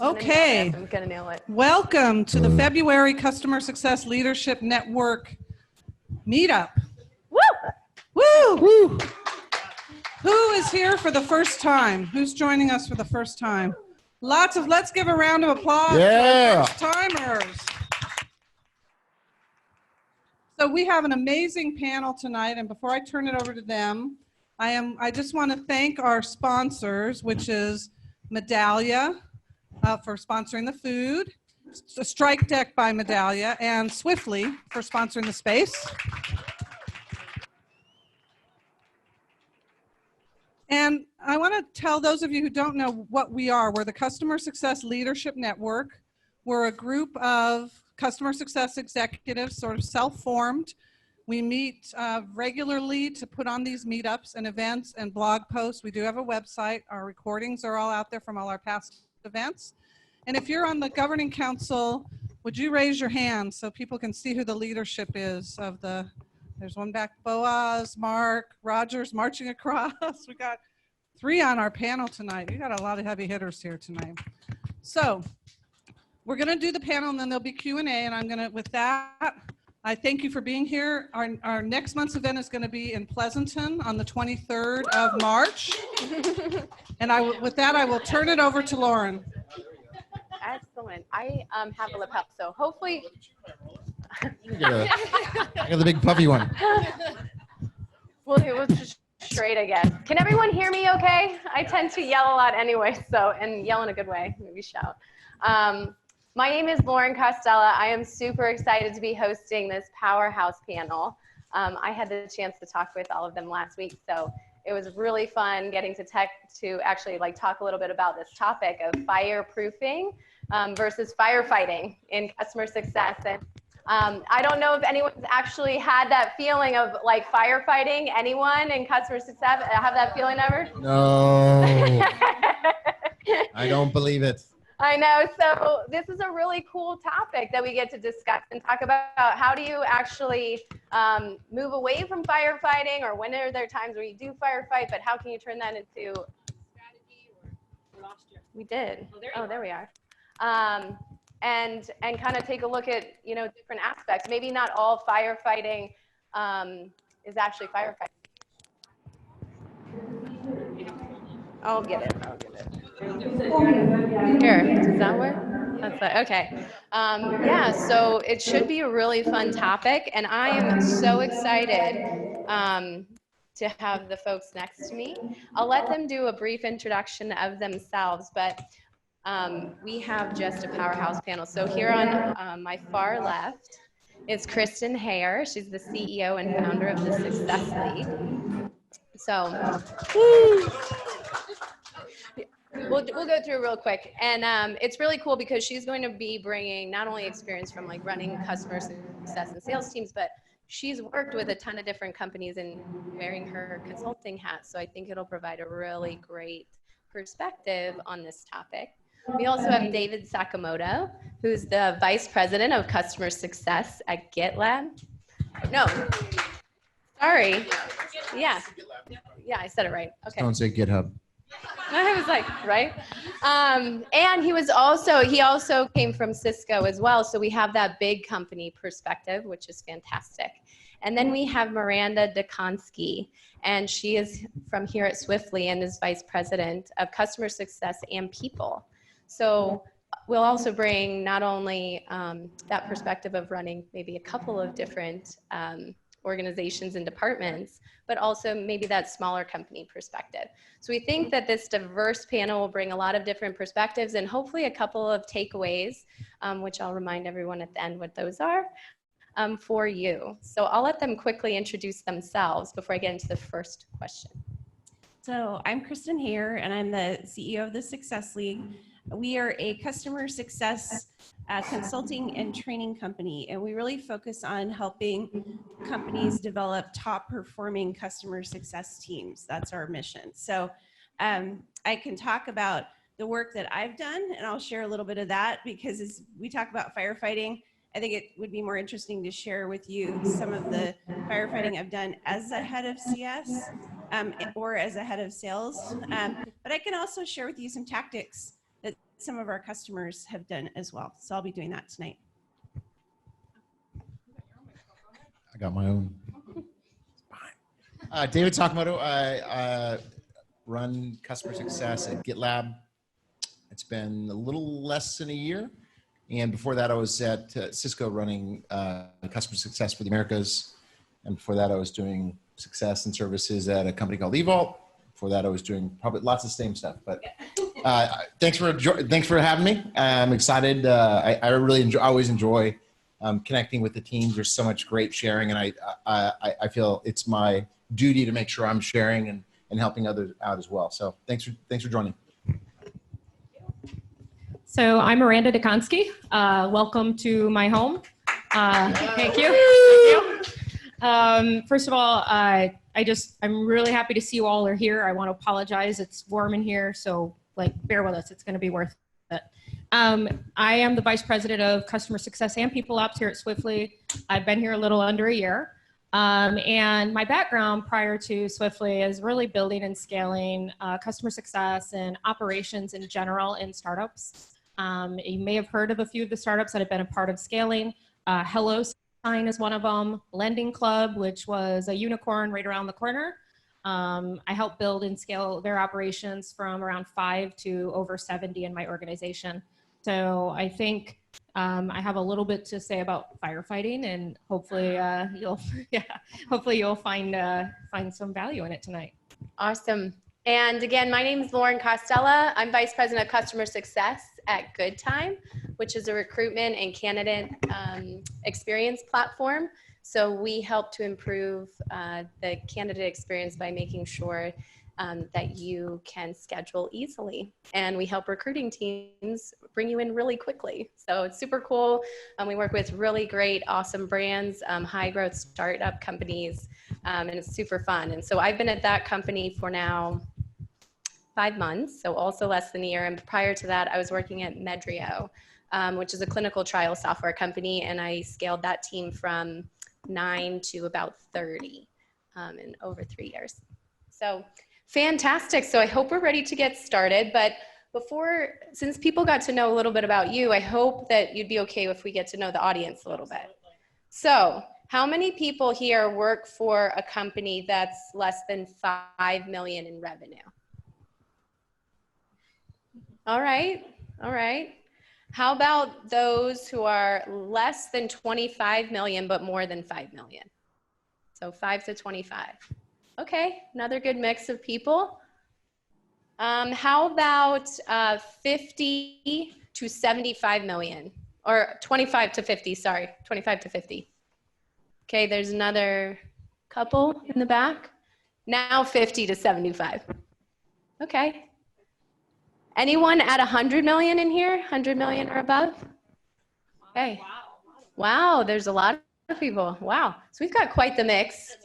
Okay. I'm gonna nail it. Welcome to the February Customer Success Leadership Network Meetup. Woo! Woo! Woo! Who is here for the first time? Who's joining us for the first time? Let's give a round of applause for first timers. So we have an amazing panel tonight, and before I turn it over to them, I just want to thank our sponsors, which is Medallia for sponsoring the food, Strikedeck by Medallia, and Swiftly for sponsoring the space. And I want to tell those of you who don't know what we are. We're the Customer Success Leadership Network. We're a group of customer success executives, sort of self-formed. We meet regularly to put on these meetups and events and blog posts. We do have a website. Our recordings are all out there from all our past events. And if you're on the governing council, would you raise your hand so people can see who the leadership is of the, there's one back, Boaz, Mark, Rogers marching across. We got 3 on our panel tonight. We got a lot of heavy hitters here tonight. So we're gonna do the panel and then there'll be Q&A, and I'm gonna, with that, I thank you for being here. Our next month's event is gonna be in Pleasanton on the 23rd of March. And with that, I will turn it over to Lauren. Excellent. I have a lip up, so hopefully. I got the big puffy one. Well, it was just straight, I guess. Can everyone hear me okay? I tend to yell a lot anyway, and yell in a good way, maybe shout. My name is Lauren Costella. I am super excited to be hosting this powerhouse panel. I had the chance to talk with all of them last week, so it was really fun getting to actually talk a little bit about this topic of fireproofing versus firefighting in customer success. And I don't know if anyone's actually had that feeling of firefighting. Anyone in customer success have that feeling ever? No. I don't believe it. I know. So this is a really cool topic that we get to discuss and talk about. How do you actually move away from firefighting, or when are there times where you do firefight, but how can you turn that into strategy? Or lost you. We did. Oh, there we are. And kind of take a look at different aspects. Maybe not all firefighting is actually firefighting. I'll get it. Here, does that work? That's it. Okay. Yeah, so it should be a really fun topic, and I am so excited to have the folks next to me. I'll let them do a brief introduction of themselves, but we have just a powerhouse panel. So here on my far left is Kristen Hayer. She's the CEO and founder of the Success League. So, We'll go through real quick, and it's really cool because she's going to be bringing not only experience from running customer success and sales teams, but she's worked with a ton of different companies and wearing her consulting hat. So I think it'll provide a really great perspective on this topic. We also have David Sakamoto, who's the Vice President of Customer Success at GitLab. No, sorry. Yeah, I said it right. Okay. Don't say GitHub. I was right? And he also came from Cisco as well. So we have that big company perspective, which is fantastic. And then we have Maranda Dziekonski, and she is from here at Swiftly and is Vice President of Customer Success and People. So we'll also bring not only that perspective of running maybe a couple of different organizations and departments, but also maybe that smaller company perspective. So we think that this diverse panel will bring a lot of different perspectives and hopefully a couple of takeaways, which I'll remind everyone at the end what those are for you. So I'll let them quickly introduce themselves before I get into the first question. So I'm Kristen Hayer, and I'm the CEO of the Success League. We are a customer success consulting and training company, and we really focus on helping companies develop top performing customer success teams. That's our mission. So I can talk about the work that I've done, and I'll share a little bit of that, because as we talk about firefighting, I think it would be more interesting to share with you some of the firefighting I've done as a head of CS or as a head of sales. But I can also share with you some tactics that some of our customers have done as well. So I'll be doing that tonight. I got my own. David Sakamoto. I run customer success at GitLab. It's been a little less than a year. And before that, I was at Cisco running customer success for the Americas. And before that, I was doing success and services at a company called eVault. Before that, I was doing probably lots of same stuff. But thanks for having me. I'm excited. I really always enjoy connecting with the teams. There's so much great sharing, and I feel it's my duty to make sure I'm sharing and helping others out as well. So thanks for joining. So I'm Maranda Dziekonski. Welcome to my home. Thank you. First of all, I'm really happy to see you all are here. I want to apologize. It's warm in here, so bear with us. It's going to be worth it. I am the Vice President of Customer Success and People Ops here at Swiftly. I've been here a little under a year. And my background prior to Swiftly is really building and scaling customer success and operations in general in startups. You may have heard of a few of the startups that have been a part of scaling. HelloSign is one of them. Lending Club, which was a unicorn right around the corner. I helped build and scale their operations from around 5 to over 70 in my organization. So I think I have a little bit to say about firefighting, and hopefully you'll find some value in it tonight. Awesome. And again, my name is Lauren Costella. I'm Vice President of Customer Success at Good Time, which is a recruitment and candidate experience platform. So we help to improve the candidate experience by making sure that you can schedule easily. And we help recruiting teams bring you in really quickly. So it's super cool. We work with really great, awesome brands, high growth startup companies, and it's super fun. And so I've been at that company for now 5 months, so also less than a year. And prior to that, I was working at Medrio, which is a clinical trial software company. And I scaled that team from 9 to about 30 in over 3 years. So fantastic. So I hope we're ready to get started. But since people got to know a little bit about you, I hope that you'd be okay if we get to know the audience a little bit. So how many people here work for a company that's less than 5 million in revenue? All right. How about those who are less than 25 million, but more than 5 million? So 5 to 25. Okay, another good mix of people. How about 50 to 75 million? Or 25 to 50, sorry, 25 to 50. Okay, there's another couple in the back. Now 50 to 75. Okay. Anyone at 100 million in here? 100 million or above? Okay. Wow, there's a lot of people. Wow. So we've got quite the mix.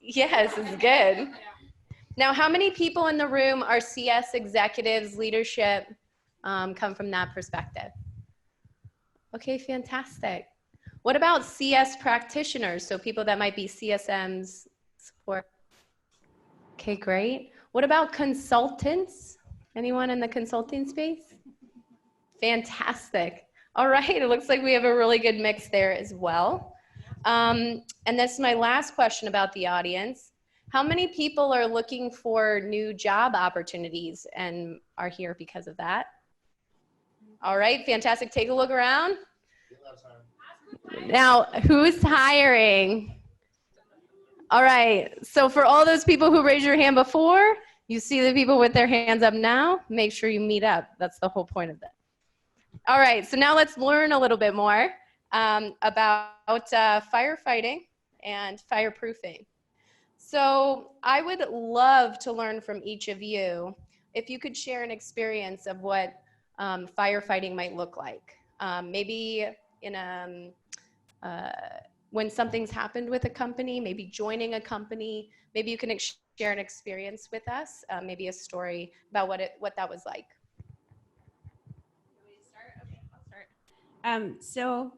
Yes, it's good. Now, how many people in the room are CS executives, leadership, come from that perspective? Okay, fantastic. What about CS practitioners? So people that might be CSMs, support. Okay, great. What about consultants? Anyone in the consulting space? Fantastic. All right, it looks like we have a really good mix there as well. And this is my last question about the audience. How many people are looking for new job opportunities and are here because of that? All right, fantastic. Take a look around. Now, who's hiring? All right, so for all those people who raised your hand before, you see the people with their hands up now, make sure you meet up. That's the whole point of that. All right, so now let's learn a little bit more about firefighting and fireproofing. So I would love to learn from each of you if you could share an experience of what firefighting might look like. Maybe in when something's happened with a company, maybe joining a company, maybe you can share an experience with us, maybe a story about what that was like. Okay, I'll start. So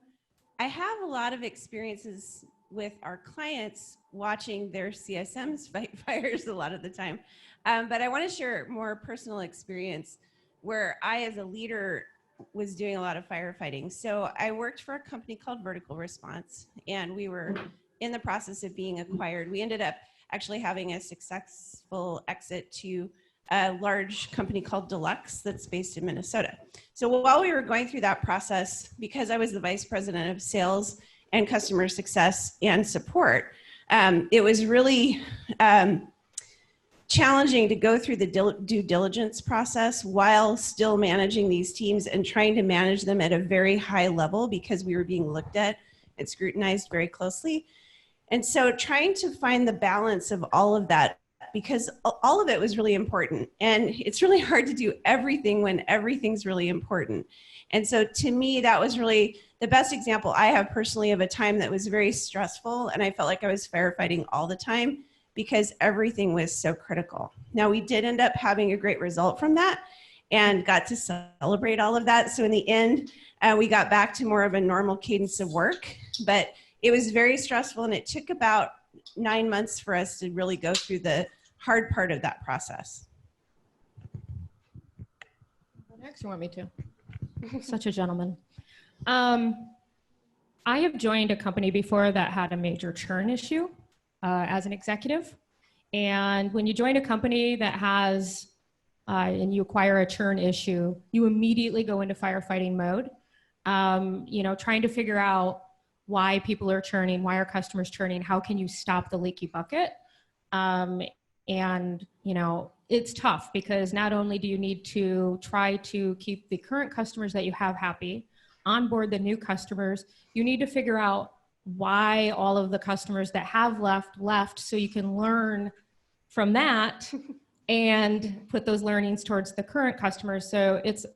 I have a lot of experiences with our clients watching their CSMs fight fires a lot of the time. But I want to share more personal experience. where I, as a leader, was doing a lot of firefighting. So I worked for a company called Vertical Response, and we were in the process of being acquired. We ended up actually having a successful exit to a large company called Deluxe that's based in Minnesota. So while we were going through that process, because I was the vice president of sales and customer success and support, it was really challenging to go through the due diligence process while still managing these teams and trying to manage them at a very high level because we were being looked at and scrutinized very closely. And so trying to find the balance of all of that, because all of it was really important. And it's really hard to do everything when everything's really important. And so to me, that was really the best example I have personally of a time that was very stressful. And I felt like I was firefighting all the time because everything was so critical. Now, we did end up having a great result from that and got to celebrate all of that. So in the end, we got back to more of a normal cadence of work, but it was very stressful, and it took about 9 months for us to really go through the hard part of that process. What next you want me to? Such a gentleman. I have joined a company before that had a major churn issue as an executive. And when you join a company that has, and you acquire a churn issue, you immediately go into firefighting mode, trying to figure out why people are churning, why are customers churning, how can you stop the leaky bucket? It's tough because not only do you need to try to keep the current customers that you have happy, onboard the new customers, you need to figure out why all of the customers that have left so you can learn from that and put those learnings towards the current customers. So it's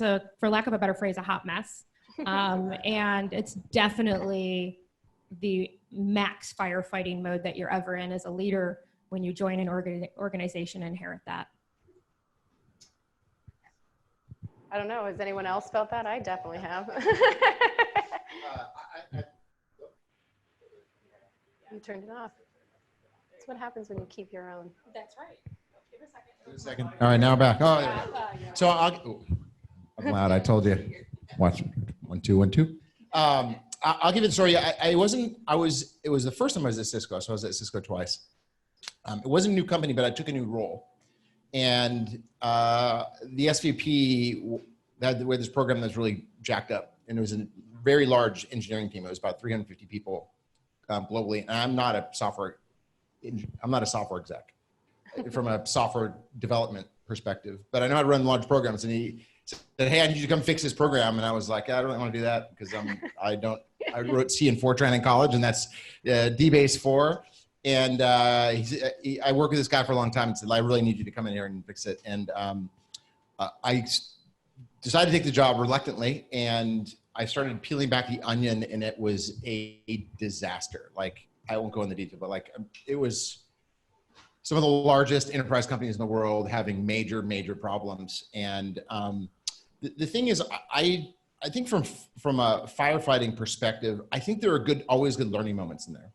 a, for lack of a better phrase, a hot mess. And it's definitely the max firefighting mode that you're ever in as a leader when you join an organization and inherit that. I don't know. Has anyone else felt that? I definitely have. You turned it off. That's what happens when you keep your own. That's right. Give it a second. All right, now back. Oh, yeah. So I'm loud. I told you. Watch. 1, 2, 1, 2. I'll give you the story. It was the first time I was at Cisco. So I was at Cisco twice. It wasn't a new company, but I took a new role. And the SVP had this program that's really jacked up. And it was a very large engineering team. It was about 350 people globally. And I'm not a software exec from a software development perspective, but I know how to run large programs. And he said, "Hey, I need you to come fix this program." And I was like, "I don't really want to do that because I wrote C and Fortran in college, and that's DBase 4. And I worked with this guy for a long time and said, "I really need you to come in here and fix it." And I decided to take the job reluctantly, and I started peeling back the onion, and it was a disaster. Like, I won't go into detail, but like, it was some of the largest enterprise companies in the world having major problems. And the thing is, I think from a firefighting perspective, I think there are always good learning moments in there.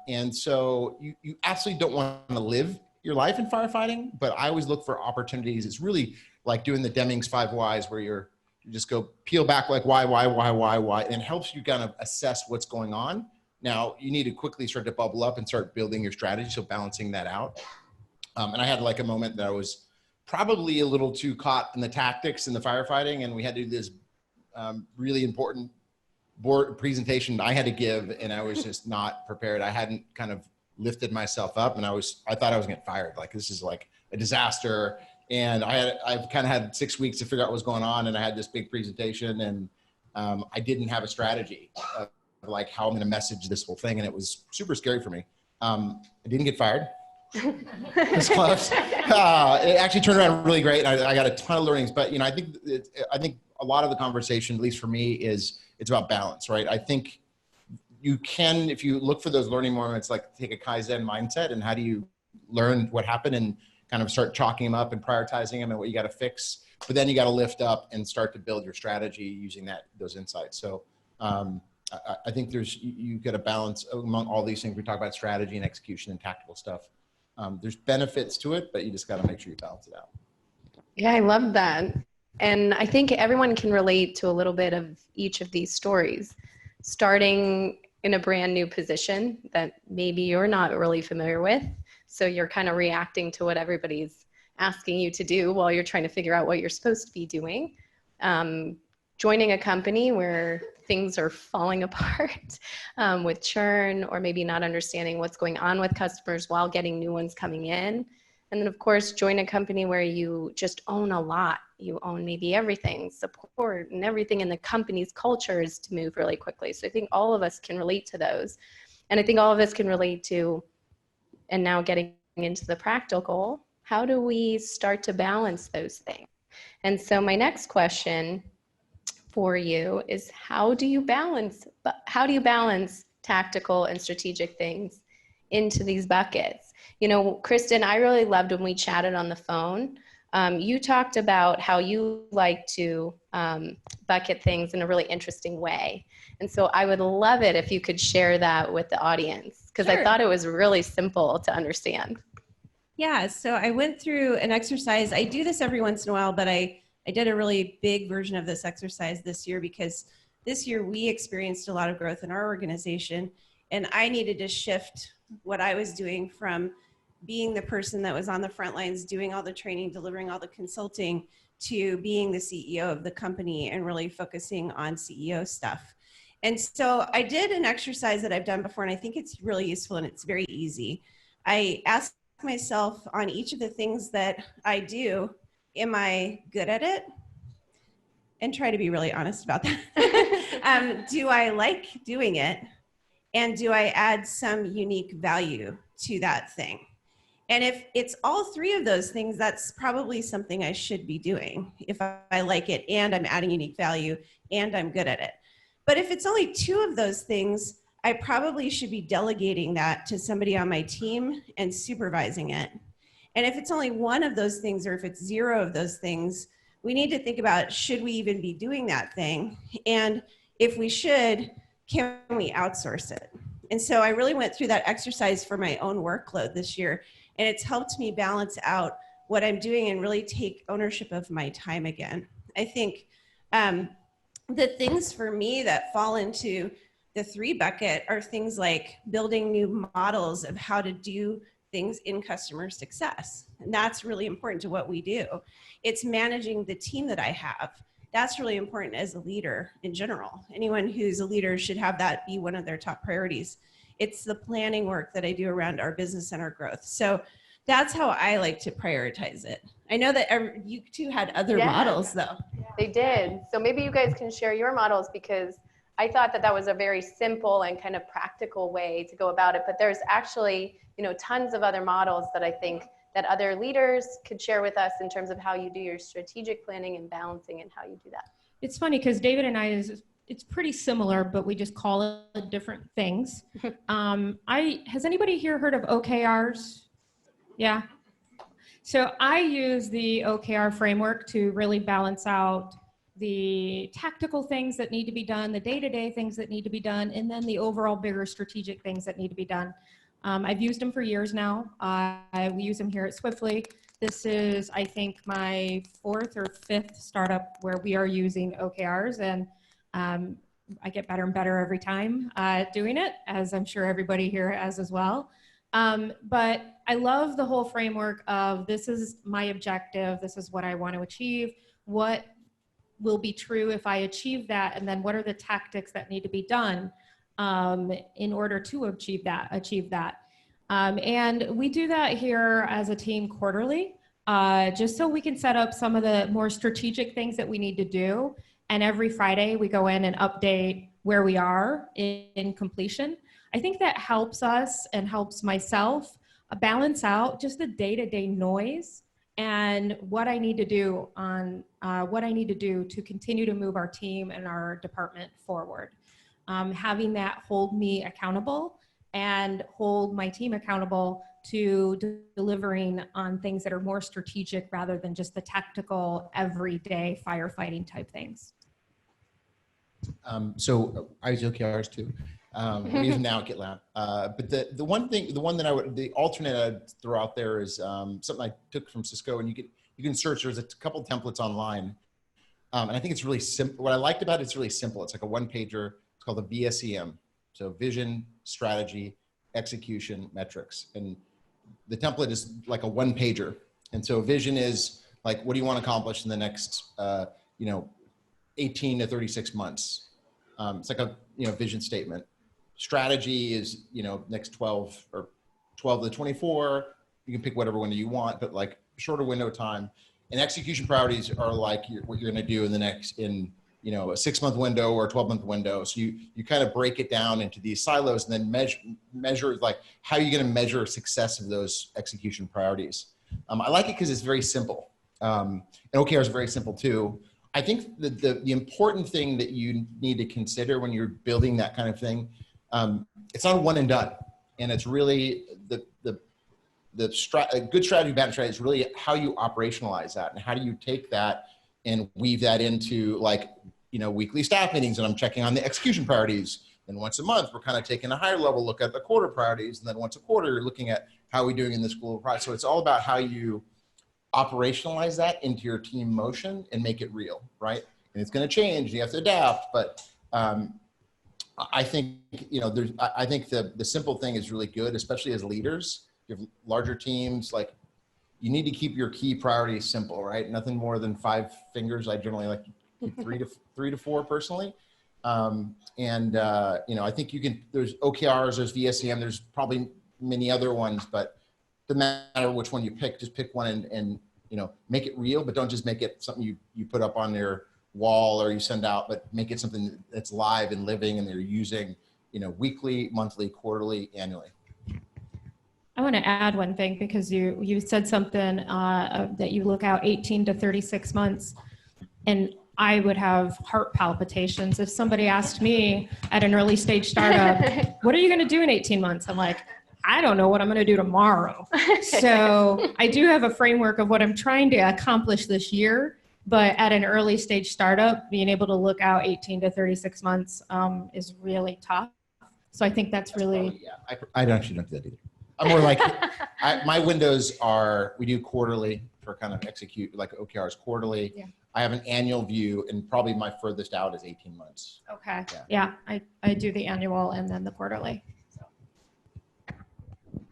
And so you absolutely don't want to live your life in firefighting, but I always look for opportunities. It's really like doing the Deming's 5 whys, where you just go peel back, like why, and it helps you kind of assess what's going on. Now, you need to quickly start to bubble up and start building your strategy, so balancing that out. And I had like a moment that I was probably a little too caught in the tactics in the firefighting, and we had to do this really important board presentation I had to give, and I was just not prepared. I hadn't kind of lifted myself up, and I thought I was gonna get fired. Like, this is like a disaster. And I've kind of had 6 weeks to figure out what's going on, and I had this big presentation, and I didn't have a strategy of like how I'm going to message this whole thing, and it was super scary for me. I didn't get fired. It's close. It actually turned around really great. I got a ton of learnings, but I think a lot of the conversation, at least for me, it's about balance, right? I think you can, if you look for those learning moments, like take a Kaizen mindset, and how do you learn what happened and kind of start chalking them up and prioritizing them and what you got to fix. But then you got to lift up and start to build your strategy using those insights. So I think you got to balance among all these things. We talk about strategy and execution and tactical stuff. There's benefits to it, but you just got to make sure you balance it out. Yeah, I love that. And I think everyone can relate to a little bit of each of these stories. Starting in a brand new position that maybe you're not really familiar with. So you're kind of reacting to what everybody's asking you to do while you're trying to figure out what you're supposed to be doing. Joining a company where things are falling apart with churn, or maybe not understanding what's going on with customers while getting new ones coming in. And then of course, join a company where you just own a lot. You own maybe everything, support and everything in the company's culture is to move really quickly. So I think all of us can relate to those. And I think all of us can relate to, and now getting into the practical, how do we start to balance those things? And so my next question for you is, how do you balance tactical and strategic things into these buckets? You know, Kristen, I really loved when we chatted on the phone. You talked about how you like to bucket things in a really interesting way. And so I would love it if you could share that with the audience, because I thought it was really simple to understand. Yeah, so I went through an exercise. I do this every once in a while, but I did a really big version of this exercise this year, because this year we experienced a lot of growth in our organization, and I needed to shift what I was doing from being the person that was on the front lines doing all the training, delivering all the consulting, to being the CEO of the company and really focusing on CEO stuff. And so I did an exercise that I've done before, and I think it's really useful and it's very easy. I asked myself on each of the things that I do, am I good at it? And try to be really honest about that. Do I like doing it? And do I add some unique value to that thing? And if it's all three of those things, that's probably something I should be doing if I like it and I'm adding unique value and I'm good at it. But if it's only two of those things, I probably should be delegating that to somebody on my team and supervising it. And if it's only one of those things, or if it's zero of those things, we need to think about, should we even be doing that thing? And if we should, can we outsource it? And so I really went through that exercise for my own workload this year, and it's helped me balance out what I'm doing and really take ownership of my time again. I think the things for me that fall into the 3 bucket are things like building new models of how to do things in customer success. And that's really important to what we do. It's managing the team that I have. That's really important as a leader in general. Anyone who's a leader should have that be one of their top priorities. It's the planning work that I do around our business and our growth. So that's how I like to prioritize it. I know that you two had other models though. They did. So maybe you guys can share your models, because I thought that that was a very simple and kind of practical way to go about it. But there's actually, tons of other models that I think that other leaders could share with us in terms of how you do your strategic planning and balancing and how you do that. It's funny because David and I, it's pretty similar, but we just call it different things. Has anybody here heard of OKRs? Yeah. So I use the OKR framework to really balance out the tactical things that need to be done, the day-to-day things that need to be done, and then the overall bigger strategic things that need to be done. I've used them for years now. We use them here at Swiftly. This is, I think, my 4th or 5th startup where we are using OKRs, and I get better and better every time doing it, as I'm sure everybody here has as well. But I love the whole framework of, this is my objective, this is what I want to achieve, what will be true if I achieve that, and then what are the tactics that need to be done in order to achieve that. And we do that here as a team quarterly, just so we can set up some of the more strategic things that we need to do. And every Friday we go in and update where we are in completion. I think that helps us and helps myself balance out just the day-to-day noise and what I need to do to continue to move our team and our department forward. Having that hold me accountable and hold my team accountable to delivering on things that are more strategic rather than just the tactical, everyday firefighting type things. So I use OKRs too. We use them now at GitLab. But the alternate I'd throw out there is something I took from Cisco, and you can search. There's a couple templates online. And I think it's really simple. What I liked about it's really simple. It's like a one pager. It's called the VSEM. So vision, strategy, execution, metrics. And the template is like a one pager. And so vision is like, what do you want to accomplish in the next, 18 to 36 months? It's like a, vision statement. Strategy is, next 12 or 12 to 24. You can pick whatever window you want, but like shorter window time. And execution priorities are like what you're going to do in a 6-month window or a 12-month window. So you kind of break it down into these silos and then measure like how you're going to measure success of those execution priorities. I like it because it's very simple. And OKR is very simple too. I think the important thing that you need to consider when you're building that kind of thing, it's not a one and done. And it's really a good strategy, bad strategy is really how you operationalize that and how do you take that and weave that into weekly staff meetings, and I'm checking on the execution priorities. And once a month, we're kind of taking a higher level look at the quarter priorities. And then once a quarter, you're looking at how we're doing in this global project. So it's all about how you operationalize that into your team motion and make it real, right? And it's going to change. You have to adapt, but I think I think the simple thing is really good, especially as leaders. You have larger teams, like you need to keep your key priorities simple, right? Nothing more than 5 fingers. I generally like to keep 3 to 4 personally. I think there's OKRs, there's VSEM, there's probably many other ones, but no matter which one you pick, just pick one and make it real, but don't just make it something you put up on your wall or you send out, but make it something that's live and living and they're using, weekly, monthly, quarterly, annually. I want to add one thing because you said something that you look out 18 to 36 months, and I would have heart palpitations if somebody asked me at an early stage startup, what are you going to do in 18 months? I'm like, I don't know what I'm going to do tomorrow. So I do have a framework of what I'm trying to accomplish this year, but at an early stage startup, being able to look out 18 to 36 months is really tough. So I think that's really... Probably, yeah, I don't do that either. I'm more like, my windows are, we do quarterly for kind of execute, like OKRs quarterly. Yeah. I have an annual view and probably my furthest out is 18 months. Okay. Yeah, I do the annual and then the quarterly. So.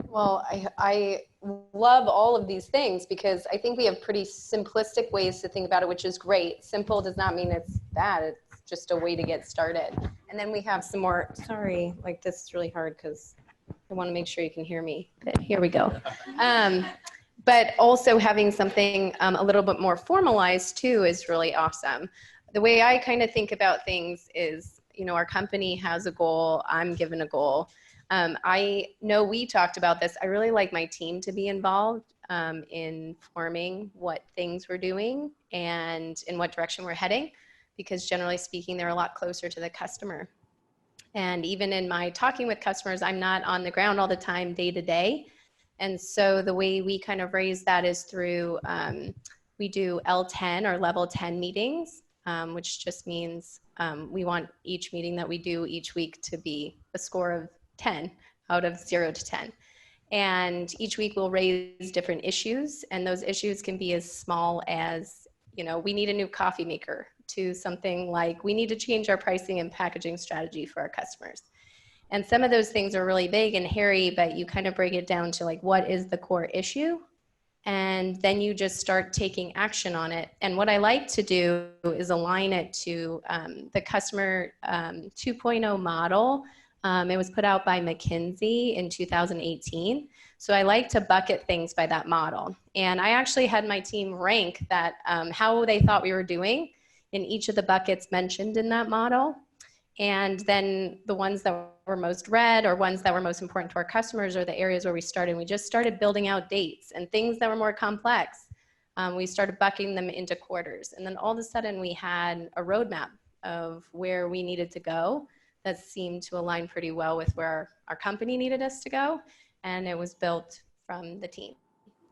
Well, I love all of these things because I think we have pretty simplistic ways to think about it, which is great. Simple does not mean it's bad. It's just a way to get started. And then we have some more, sorry, like this is really hard because I want to make sure you can hear me, but here we go. But also having something a little bit more formalized too is really awesome. The way I kind of think about things is, our company has a goal, I'm given a goal. I know we talked about this. I really like my team to be involved in forming what things we're doing and in what direction we're heading, because generally speaking, they're a lot closer to the customer. And even in my talking with customers, I'm not on the ground all the time, day to day. And so the way we kind of raise that is through, we do L10 or level 10 meetings, which just means we want each meeting that we do each week to be a score of 10 out of 0 to 10. And each week we'll raise different issues. And those issues can be as small as, we need a new coffee maker, to something like we need to change our pricing and packaging strategy for our customers. And some of those things are really big and hairy, but you kind of break it down to like, what is the core issue? And then you just start taking action on it. And what I like to do is align it to the customer 2.0 model. It was put out by McKinsey in 2018. So I like to bucket things by that model. And I actually had my team rank that how they thought we were doing in each of the buckets mentioned in that model. And then the ones that were most red or ones that were most important to our customers are the areas where we started. We just started building out dates and things that were more complex. We started bucketing them into quarters. And then all of a sudden we had a roadmap of where we needed to go that seemed to align pretty well with where our company needed us to go. And it was built from the team.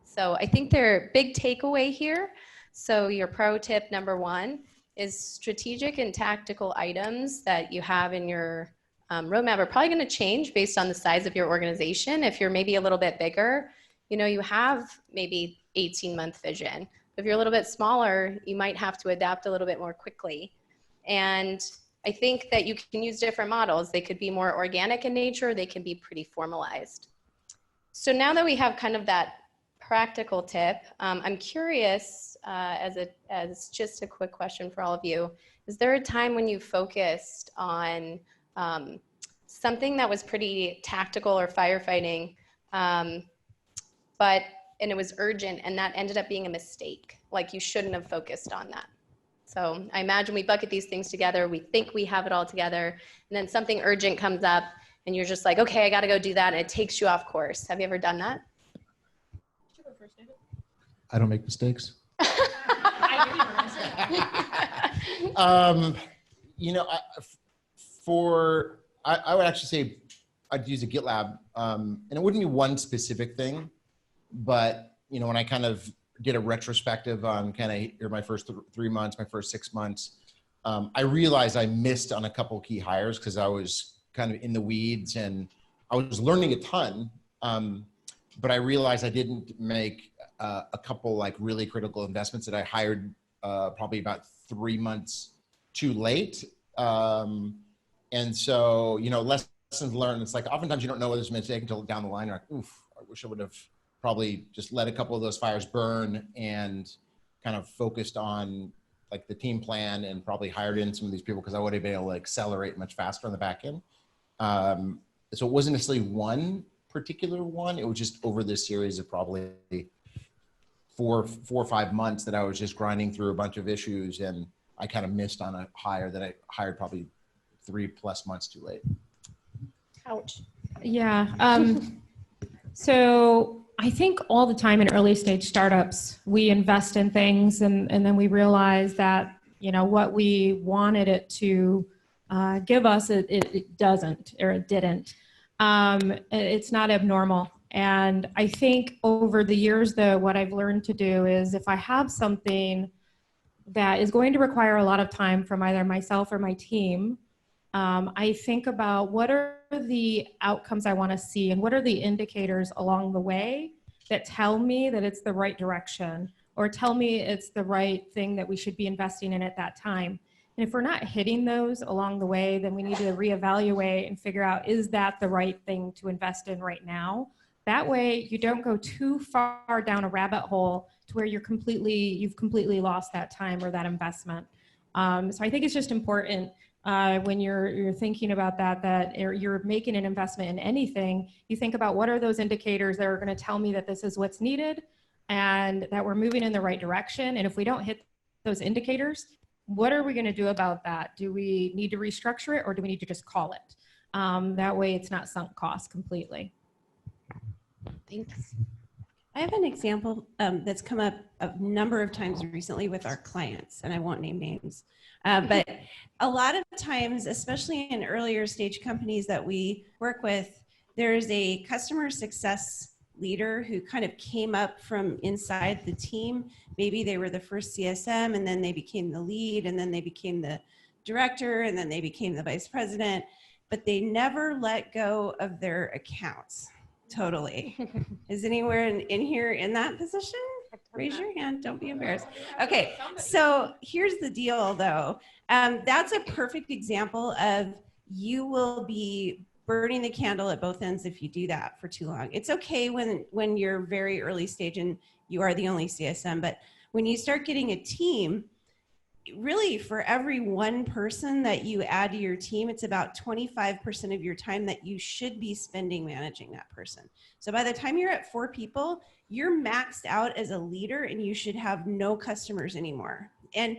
So I think they're big takeaway here. So your pro tip number 1 is strategic and tactical items that you have in your roadmap are probably going to change based on the size of your organization. If you're maybe a little bit bigger, you have maybe 18-month vision. if you're a little bit smaller, you might have to adapt a little bit more quickly. And I think that you can use different models. They could be more organic in nature. They can be pretty formalized. So now that we have kind of that practical tip, I'm curious, as just a quick question for all of you, is there a time when you focused on something that was pretty tactical or firefighting, and it was urgent, and that ended up being a mistake? Like, you shouldn't have focused on that. So I imagine we bucket these things together. We think we have it all together, and then something urgent comes up, and you're just like, okay, I got to go do that, and it takes you off course. Have you ever done that? I don't make mistakes. You know, I would actually say I'd use a GitLab, and it wouldn't be one specific thing, but you know, when I kind of did a retrospective on kind of my first 3 months, my first 6 months, I realized I missed on a couple of key hires because I was kind of in the weeds and I was learning a ton, but I realized I didn't make a couple like really critical investments that I hired probably about 3 months too late. And so, you know, lessons learned. It's like oftentimes you don't know whether it's a mistake until down the line. You're like, oof, I wish I would have probably just let a couple of those fires burn and kind of focused on like the team plan and probably hired in some of these people because I would have been able to accelerate much faster on the back end. So it wasn't necessarily one particular one. It was just over this series of probably four or 5 months that I was just grinding through a bunch of issues, and I kind of missed on a hire that I hired probably 3+ months too late. Ouch. Yeah. So I think all the time in early stage startups, we invest in things and then we realize that, you know, what we wanted it to give us, it doesn't, or it didn't. It's not abnormal. And I think over the years, though, what I've learned to do is if I have something that is going to require a lot of time from either myself or my team, I think about what are the outcomes I want to see and what are the indicators along the way that tell me that it's the right direction or tell me it's the right thing that we should be investing in at that time. And if we're not hitting those along the way, then we need to reevaluate and figure out, is that the right thing to invest in right now? That way you don't go too far down a rabbit hole to where you've completely lost that time or that investment. So I think it's just important when you're thinking about that you're making an investment in anything, you think about what are those indicators that are going to tell me that this is what's needed and that we're moving in the right direction. And if we don't hit those indicators, what are we going to do about that? Do we need to restructure it or do we need to just call it? That way it's not sunk cost completely. Thanks. I have an example that's come up a number of times recently with our clients, and I won't name names. But a lot of times, especially in earlier stage companies that we work with, there's a customer success leader who kind of came up from inside the team. Maybe they were the first CSM, and then they became the lead, and then they became the director, and then they became the vice president, but they never let go of their accounts. Totally. Is anyone in here in that position? Raise your hand. Don't be embarrassed. Okay. So here's the deal though. That's a perfect example of you will be burning the candle at both ends if you do that for too long. It's okay when you're very early stage and you are the only CSM, but when you start getting a team, really for every one person that you add to your team, it's about 25% of your time that you should be spending managing that person. So by the time you're at 4 people, you're maxed out as a leader and you should have no customers anymore. And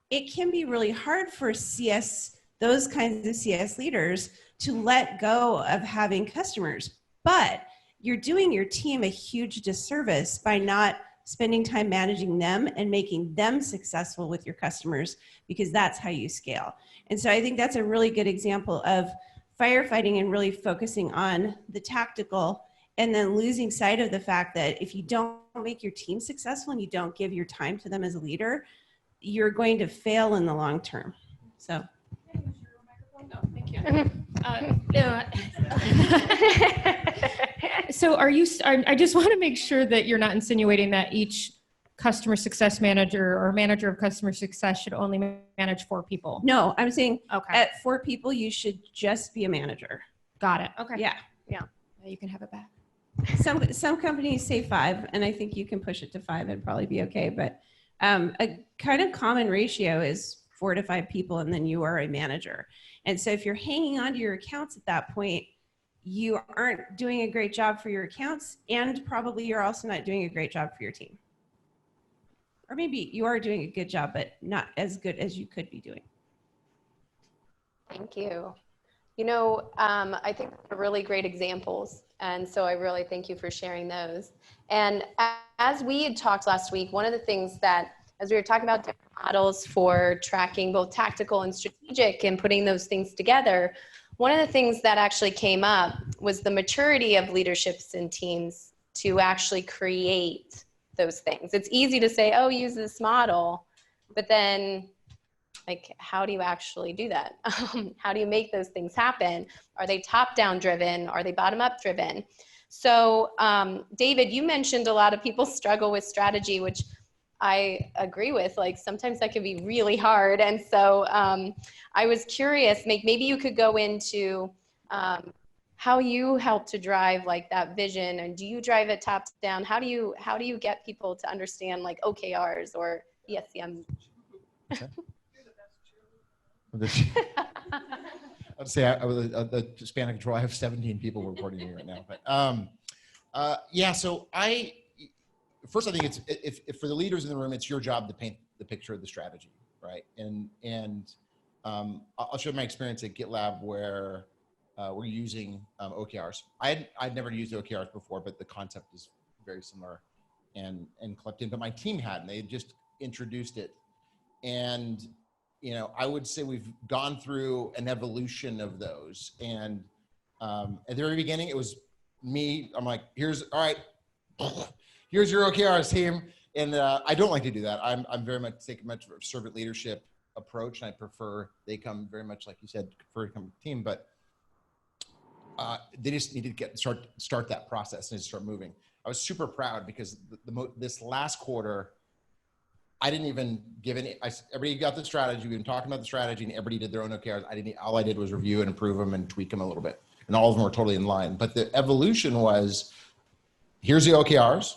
it can be really hard for those kinds of CS leaders to let go of having customers, but you're doing your team a huge disservice by not spending time managing them and making them successful with your customers, because that's how you scale. And so I think that's a really good example of firefighting and really focusing on the tactical and then losing sight of the fact that if you don't make your team successful and you don't give your time to them as a leader, you're going to fail in the long term. So. No, thank you. So I just want to make sure that you're not insinuating that each customer success manager or manager of customer success should only manage 4 people? No, I'm saying Okay. at 4 people, you should just be a manager. Got it. Okay. Yeah. You can have it back. Some companies say 5, and I think you can push it to 5 and probably be okay. But a kind of common ratio is 4 to 5 people, and then you are a manager. And so if you're hanging on to your accounts at that point, you aren't doing a great job for your accounts, and probably you're also not doing a great job for your team. Or maybe you are doing a good job, but not as good as you could be doing. Thank you. You know, I think they're really great examples. And so I really thank you for sharing those. And as we had talked last week, one of the things that, as we were talking about different models for tracking both tactical and strategic and putting those things together, one of the things that actually came up was the maturity of leaderships and teams to actually create those things. It's easy to say, oh, use this model, but then like, how do you actually do that? How do you make those things happen? Are they top-down driven? Are they bottom-up driven? So David, you mentioned a lot of people struggle with strategy, which I agree with. Like sometimes that can be really hard. And so I was curious, maybe you could go into how you help to drive like that vision, and do you drive it top down? How do you get people to understand like OKRs or ESCM? I'd say the span of control, I have 17 people reporting to me right now. But yeah, so first I think it's, if for the leaders in the room, it's your job to paint the picture of the strategy, right? And I'll share my experience at GitLab where we're using OKRs. I'd never used OKRs before, but the concept is very similar and clipped in, but my team hadn't. They had just introduced it. And you know, I would say we've gone through an evolution of those. And at the very beginning, it was me. I'm like, all right, here's your OKRs, team. And I don't like to do that. I'm very much take much of a servant leadership approach, and I prefer they come very much like you said, prefer to come team. But they just need to start that process and start moving. I was super proud because this last quarter, I didn't even give any, everybody got the strategy. We've been talking about the strategy and everybody did their own OKRs. All I did was review and improve them and tweak them a little bit. And all of them were totally in line. But the evolution was, here's the OKRs.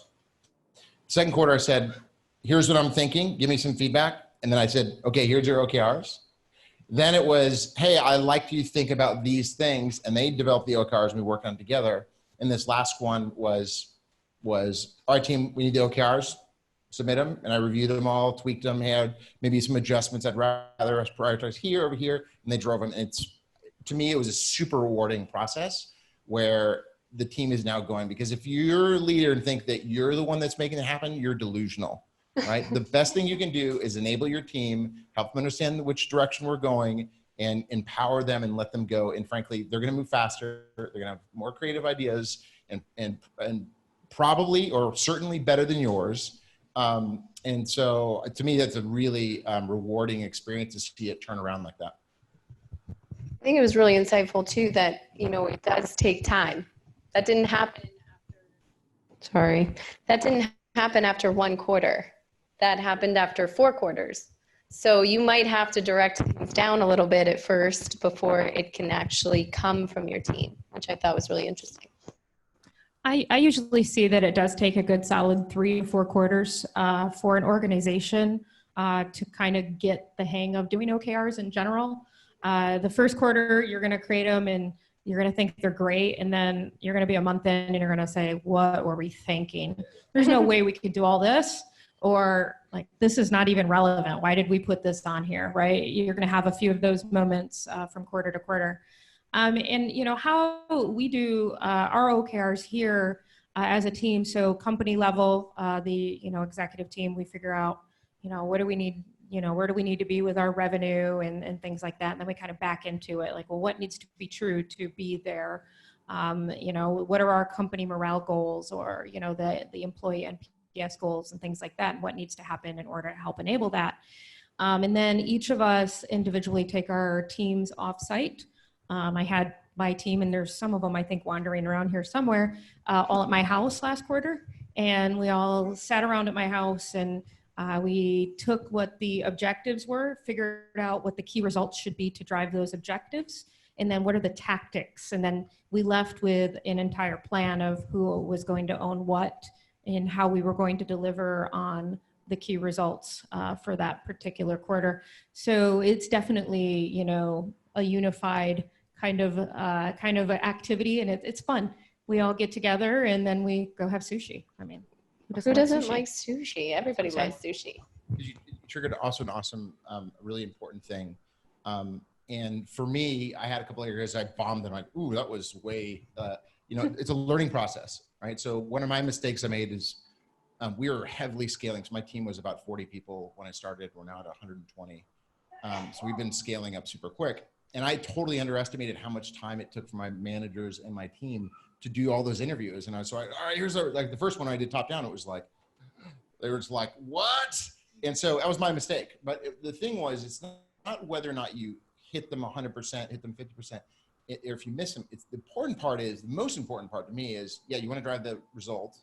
Second quarter, I said, here's what I'm thinking. Give me some feedback. And then I said, okay, here's your OKRs. Then it was, hey, I like you to think about these things. And they developed the OKRs and we worked on it together. And this last one was, all right, team, we need the OKRs. Submit them, and I reviewed them all, tweaked them, had maybe some adjustments I'd rather us prioritize here, over here, and they drove them. And to me, it was a super rewarding process where the team is now going, because if you're a leader and think that you're the one that's making it happen, you're delusional, right? The best thing you can do is enable your team, help them understand which direction we're going, and empower them and let them go. And frankly, they're going to move faster. They're going to have more creative ideas and probably, or certainly better than yours. And so to me, that's a really rewarding experience to see it turn around like that. I think it was really insightful too that, you know, it does take time. That didn't happen after 1 quarter. That happened after 4 quarters. So you might have to direct things down a little bit at first before it can actually come from your team, which I thought was really interesting. I usually see that it does take a good solid 3 to 4 quarters for an organization to kind of get the hang of doing OKRs in general. The first quarter, you're going to create them and you're going to think they're great. And then you're going to be a month in and you're going to say, what were we thinking? There's no way we could do all this. Or like, this is not even relevant. Why did we put this on here, right? You're going to have a few of those moments from quarter to quarter. And you know how we do our OKRs here as a team. So company level, the executive team, we figure out what do we need, where do we need to be with our revenue and things like that. And then we kind of back into it, like, well, what needs to be true to be there? What are our company morale goals, or the employee NPS goals and things like that, and what needs to happen in order to help enable that. And then each of us individually take our teams off-site. I had my team, and there's some of them I think wandering around here somewhere, all at my house last quarter. And we all sat around at my house and we took what the objectives were, figured out what the key results should be to drive those objectives, and then what are the tactics. And then we left with an entire plan of who was going to own what and how we were going to deliver on the key results for that particular quarter. So it's definitely, you know, a unified kind of activity, and it's fun. We all get together and then we go have sushi. I mean, who doesn't like sushi? Everybody loves sushi. You triggered also an awesome, really important thing. And for me, I had a couple of areas I bombed and I'm like, ooh, that was way, you know, it's a learning process, right? So one of my mistakes I made is we were heavily scaling. So my team was about 40 people when I started. We're now at 120. So we've been scaling up super quick. And I totally underestimated how much time it took for my managers and my team to do all those interviews. And I was like, all right, here's like the first one I did top down. It was like, they were just like, what? And so that was my mistake. But the thing was, it's not whether or not you hit them 100%, hit them 50%. Or if you miss them, it's the important part is, the most important part to me is, yeah, you want to drive the result,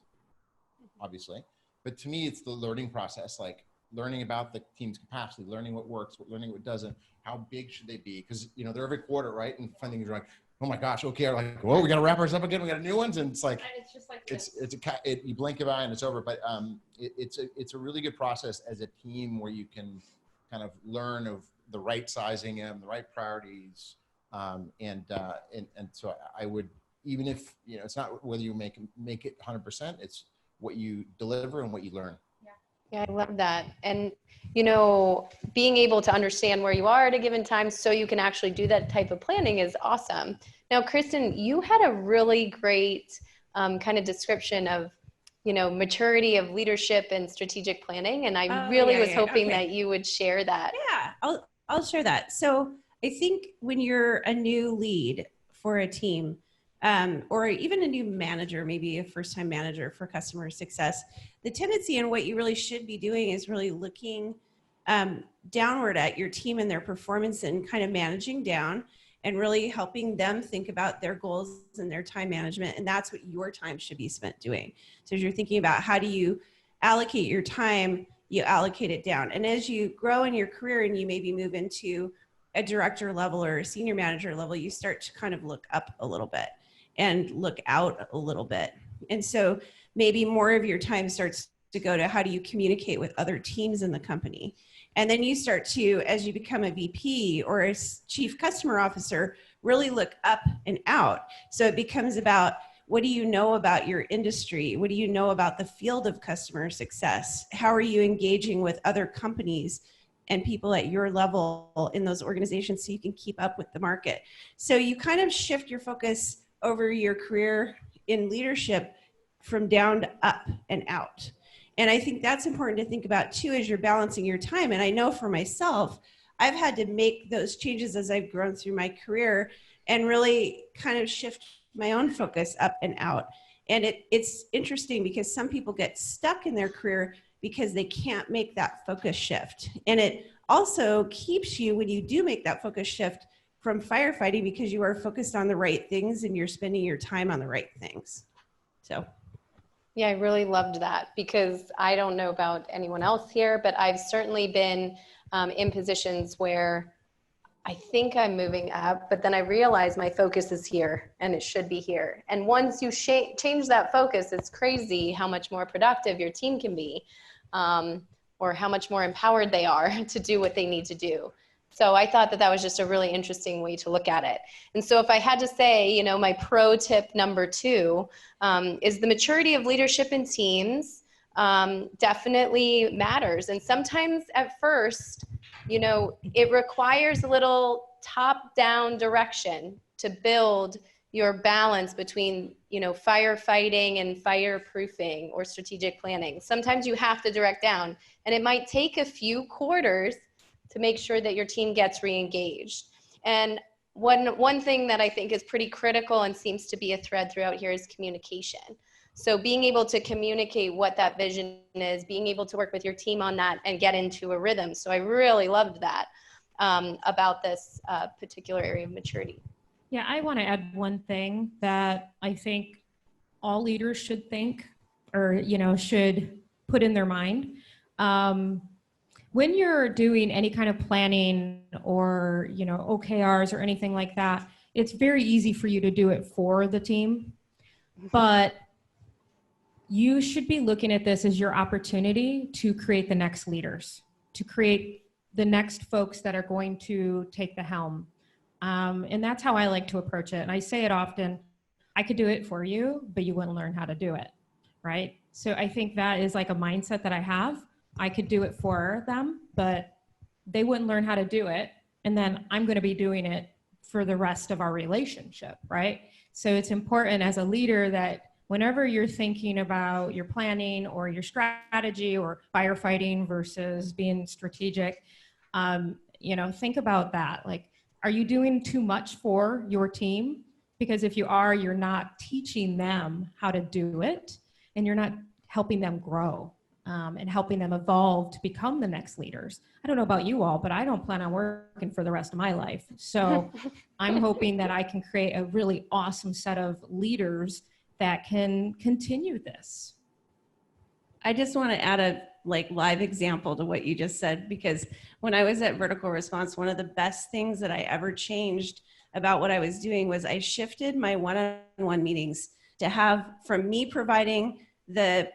obviously. But to me, it's the learning process, like learning about the team's capacity, learning what works, learning what doesn't, how big should they be? Because, you know, they're every quarter, right? And finding you're like, oh my gosh, okay, I'm like, whoa, we got to wrap ours up again. We got new ones. And it's like, it's just like you blink of an eye and it's over. But it's a really good process as a team where you can kind of learn of the right sizing and the right priorities. And so I would, even if, you know, it's not whether you make it 100%, it's what you deliver and what you learn. Yeah, I love that. And, you know, being able to understand where you are at a given time so you can actually do that type of planning is awesome. Now, Kristen, you had a really great kind of description of, you know, maturity of leadership and strategic planning. And I really was hoping that you would share that. Yeah, I'll share that. So I think when you're a new lead for a team, or even a new manager, maybe a first-time manager for customer success, the tendency and what you really should be doing is really looking downward at your team and their performance and kind of managing down and really helping them think about their goals and their time management. And that's what your time should be spent doing. So as you're thinking about how do you allocate your time, you allocate it down. And as you grow in your career and you maybe move into a director level or a senior manager level, you start to kind of look up a little bit and look out a little bit. And so maybe more of your time starts to go to how do you communicate with other teams in the company. And then you start to, as you become a VP or a chief customer officer, really look up and out. So it becomes about, what do you know about your industry? What do you know about the field of customer success? How are you engaging with other companies and people at your level in those organizations so you can keep up with the market? So you kind of shift your focus over your career in leadership from down to up and out. And I think that's important to think about too, as you're balancing your time. And I know for myself, I've had to make those changes as I've grown through my career and really kind of shift my own focus up and out. And it's interesting because some people get stuck in their career because they can't make that focus shift. And it also keeps you, when you do make that focus shift, from firefighting, because you are focused on the right things and you're spending your time on the right things. So. Yeah, I really loved that, because I don't know about anyone else here, but I've certainly been in positions where I think I'm moving up, but then I realize my focus is here and it should be here. And once you change that focus, it's crazy how much more productive your team can be, or how much more empowered they are to do what they need to do. So I thought that that was just a really interesting way to look at it. And so if I had to say, you know, my pro tip number 2 is the maturity of leadership in teams definitely matters. And sometimes at first, you know, it requires a little top-down direction to build your balance between, you know, firefighting and fireproofing or strategic planning. Sometimes you have to direct down, and it might take a few quarters to make sure that your team gets re-engaged. And one thing that I think is pretty critical and seems to be a thread throughout here is communication. So being able to communicate what that vision is, being able to work with your team on that and get into a rhythm. So I really loved that about this particular area of maturity. Yeah, I want to add one thing that I think all leaders should think or, should put in their mind. When you're doing any kind of planning or, OKRs or anything like that, it's very easy for you to do it for the team, but you should be looking at this as your opportunity to create the next leaders, to create the next folks that are going to take the helm. And that's how I like to approach it. And I say it often, I could do it for you, but you wouldn't learn how to do it, right? So I think that is like a mindset that I have. I could do it for them, but they wouldn't learn how to do it. And then I'm going to be doing it for the rest of our relationship, right? So it's important as a leader that whenever you're thinking about your planning or your strategy or firefighting versus being strategic, think about that. Like, are you doing too much for your team? Because if you are, you're not teaching them how to do it, and you're not helping them grow and helping them evolve to become the next leaders. I don't know about you all, but I don't plan on working for the rest of my life. So I'm hoping that I can create a really awesome set of leaders that can continue this. I just want to add a live example to what you just said, because when I was at Vertical Response, one of the best things that I ever changed about what I was doing was I shifted my one-on-one meetings to have from me providing the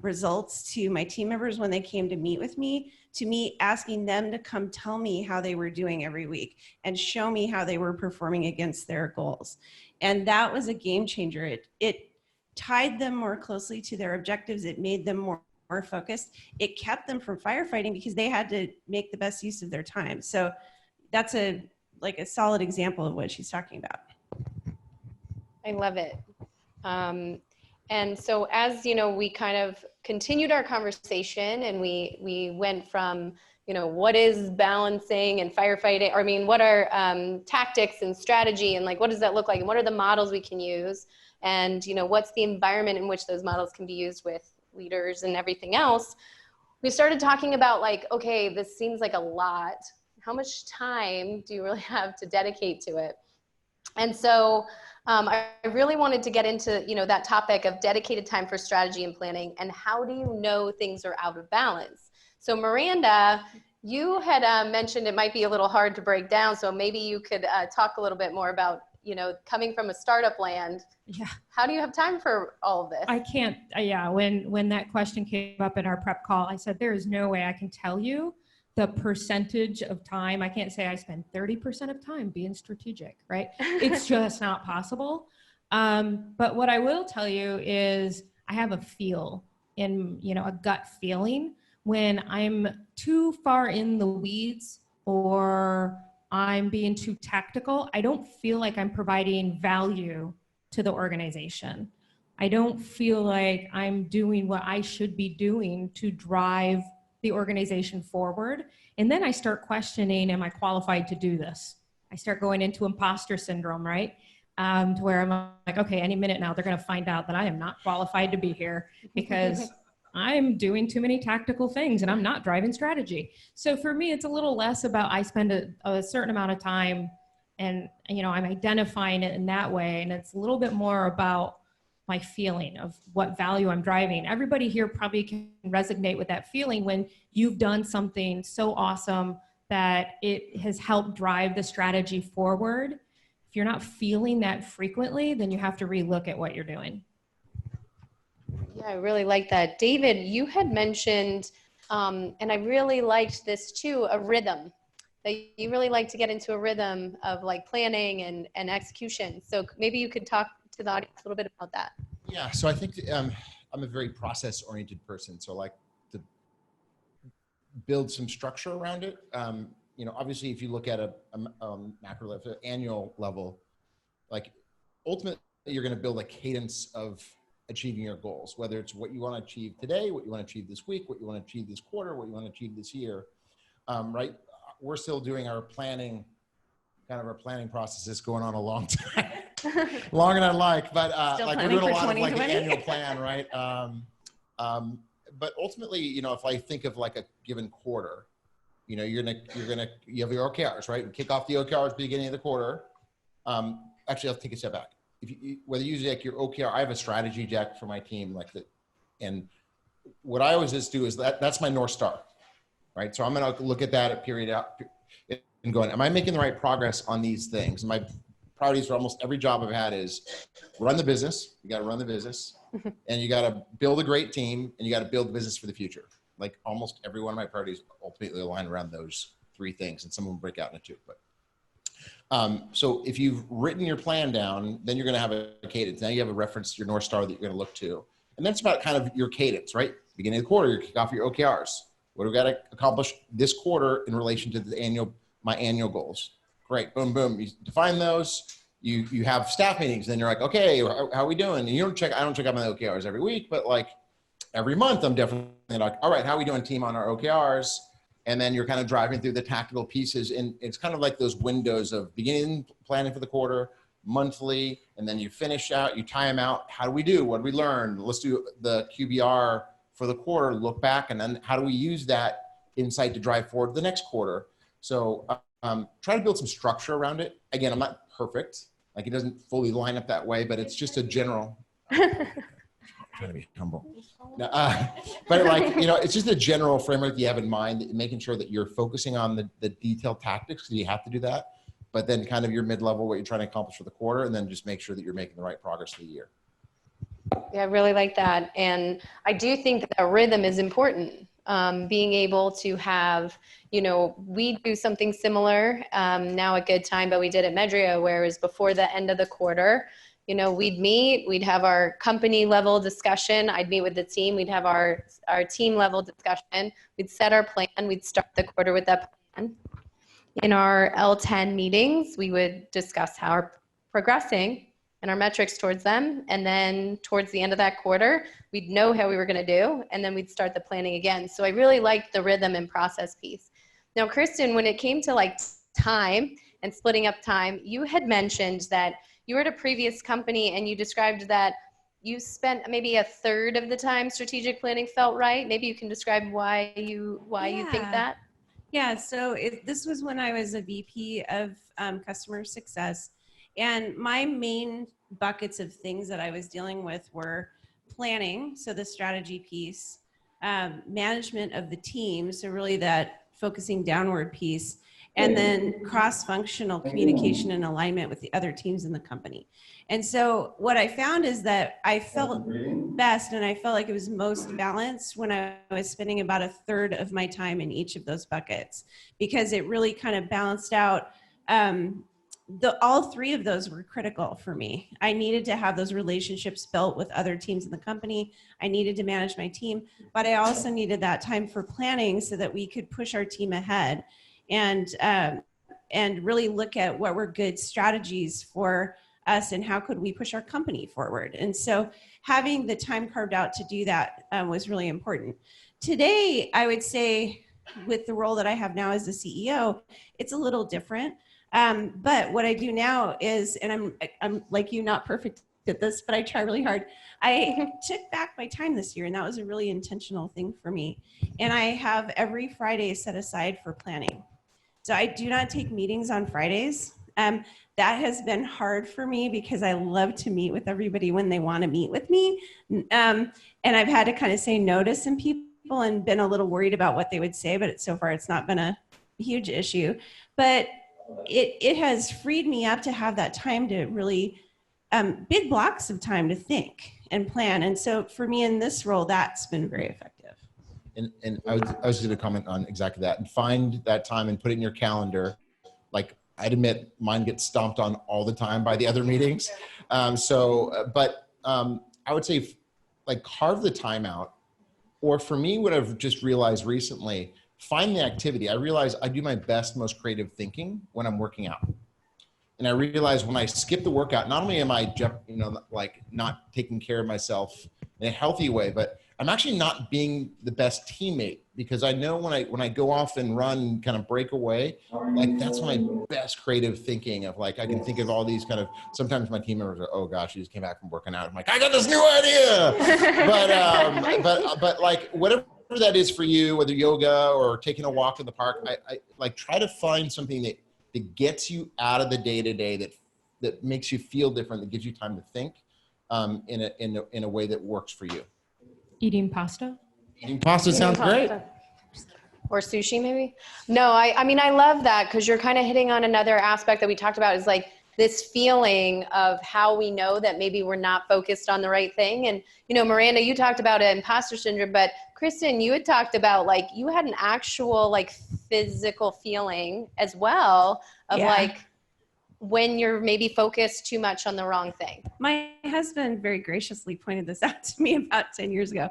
results to my team members when they came to meet with me, to me asking them to come tell me how they were doing every week and show me how they were performing against their goals. And that was a game changer. It tied them more closely to their objectives. It made them more focused. It kept them from firefighting because they had to make the best use of their time. So that's a solid example of what she's talking about. I love it. And so as, we kind of continued our conversation and we went from, what is balancing and firefighting, or I mean, what are tactics and strategy, and what does that look like? And what are the models we can use? And, what's the environment in which those models can be used with leaders and everything else? We started talking about okay, this seems like a lot. How much time do you really have to dedicate to it? And so I really wanted to get into, that topic of dedicated time for strategy and planning, and how do you know things are out of balance? So Maranda, you had mentioned it might be a little hard to break down. So maybe you could talk a little bit more about, coming from a startup land. Yeah. How do you have time for all of this? I can't, when that question came up in our prep call, I said, there is no way I can tell you the percentage of time. I can't say I spend 30% of time being strategic, right? It's just not possible. But what I will tell you is I have a feel in, a gut feeling when I'm too far in the weeds or I'm being too tactical. I don't feel like I'm providing value to the organization. I don't feel like I'm doing what I should be doing to drive the organization forward. And then I start questioning, am I qualified to do this? I start going into imposter syndrome, right? To where I'm like, okay, any minute now, they're gonna find out that I am not qualified to be here because I'm doing too many tactical things and I'm not driving strategy. So for me, it's a little less about I spend a certain amount of time and, I'm identifying it in that way. And it's a little bit more about my feeling of what value I'm driving. Everybody here probably can resonate with that feeling when you've done something so awesome that it has helped drive the strategy forward. If you're not feeling that frequently, then you have to relook at what you're doing. Yeah, I really like that. David, you had mentioned, and I really liked this too, a rhythm. That you really like to get into a rhythm of planning and execution. So maybe you could talk to the audience a little bit about that. Yeah, so I think I'm a very process-oriented person, so I like to build some structure around it. Obviously, if you look at a macro level, annual level, ultimately you're going to build a cadence of achieving your goals, whether it's what you want to achieve today, what you want to achieve this week, what you want to achieve this quarter, what you want to achieve this year, right? We're still doing our planning. Our planning process is going on a long time, longer than I'd like, but we're doing a lot of the annual plan, right? But ultimately, if I think of a given quarter, you have your OKRs, right? We kick off the OKRs at the beginning of the quarter. Actually, I'll take a step back. Whether you use your OKR, I have a strategy deck for my team, And what I always just do is that's my North Star, right? So I'm going to look at that at period out and going, am I making the right progress on these things? My priorities for almost every job I've had is run the business. You got to run the business and you got to build a great team and you got to build the business for the future. Like almost every one of my priorities ultimately align around those three things, and some of them break out into two. But so if you've written your plan down, then you're going to have a cadence. Now you have a reference to your North Star that you're going to look to. And that's about kind of your cadence, right? Beginning of the quarter, you kick off your OKRs. What do we got to accomplish this quarter in relation to the my annual goals? Great, boom, boom. You define those. You have staff meetings. Then you're like, okay, how are we doing? And you don't check. I don't check out my OKRs every week, but like every month, I'm definitely like, all right, how are we doing, team, on our OKRs? And then you're kind of driving through the tactical pieces. And it's kind of like those windows of beginning planning for the quarter, monthly, and then you finish out, you tie them out. How do we do? What did we learn? Let's do the QBR for the quarter, look back, and then how do we use that insight to drive forward the next quarter? So try to build some structure around it. Again, I'm not perfect. Like it doesn't fully line up that way, but it's just a general. Trying to be humble. But like, you know, it's just a general framework you have in mind, making sure that you're focusing on the detailed tactics, because you have to do that, but then kind of your mid-level, what you're trying to accomplish for the quarter, and then just make sure that you're making the right progress for the year. Yeah, I really like that. And I do think that rhythm is important. Being able to have, you know, we do something similar now at Good Time, but we did at Medria, whereas before the end of the quarter, you know, we'd meet, we'd have our company level discussion. I'd meet with the team. We'd have our team level discussion. We'd set our plan. We'd start the quarter with that plan. In our L10 meetings, we would discuss how we're progressing and our metrics towards them. And then towards the end of that quarter, we'd know how we were going to do. And then we'd start the planning again. So I really liked the rhythm and process piece. Now, Kristen, when it came to like time and splitting up time, you had mentioned that you were at a previous company and you described that you spent maybe a third of the time strategic planning felt right. Maybe you can describe why you think that. Yeah, so this was when I was a VP of customer success, and my main buckets of things that I was dealing with were planning, so the strategy piece, management of the team, so really that focusing downward piece, and then cross-functional communication and alignment with the other teams in the company. And so what I found is that I felt best and I felt like it was most balanced when I was spending about a third of my time in each of those buckets, because it really kind of balanced out. All three of those were critical for me. I needed to have those relationships built with other teams in the company. I needed to manage my team, but I also needed that time for planning so that we could push our team ahead and really look at what were good strategies for us and how could we push our company forward. And so having the time carved out to do that was really important. Today, I would say with the role that I have now as the CEO, it's a little different. But what I do now is, and I'm like you, not perfect at this, but I try really hard. I took back my time this year, and that was a really intentional thing for me. And I have every Friday set aside for planning. So I do not take meetings on Fridays. That has been hard for me because I love to meet with everybody when they want to meet with me. And I've had to kind of say no to some people and been a little worried about what they would say, but so far it's not been a huge issue. But it has freed me up to have that time to really, big blocks of time to think and plan. And so for me in this role, that's been very effective. And I was going to comment on exactly that, and find that time and put it in your calendar. Like I'd admit mine gets stomped on all the time by the other meetings. But I would say like carve the time out, or for me, what I've just realized recently, find the activity. I realize I do my best, most creative thinking when I'm working out. And I realize when I skip the workout, not only am I, you know, like not taking care of myself in a healthy way, but I'm actually not being the best teammate, because I know when I go off and run, kind of break away, like that's my best creative thinking of like, I can think of all these kind of, sometimes my team members are, oh gosh, you just came back from working out. I'm like, I got this new idea. but like whatever that is for you, whether yoga or taking a walk in the park, I like try to find something that gets you out of the day-to-day, that makes you feel different, that gives you time to think in a way that works for you. Eating pasta. Eating pasta sounds great. Or sushi maybe? No, I mean, I love that because you're kind of hitting on another aspect that we talked about is like this feeling of how we know that maybe we're not focused on the right thing. And, you know, Miranda, you talked about imposter syndrome, but Kristen, you had talked about like, you had an actual like physical feeling as well of like, when you're maybe focused too much on the wrong thing. My husband very graciously pointed this out to me about 10 years ago.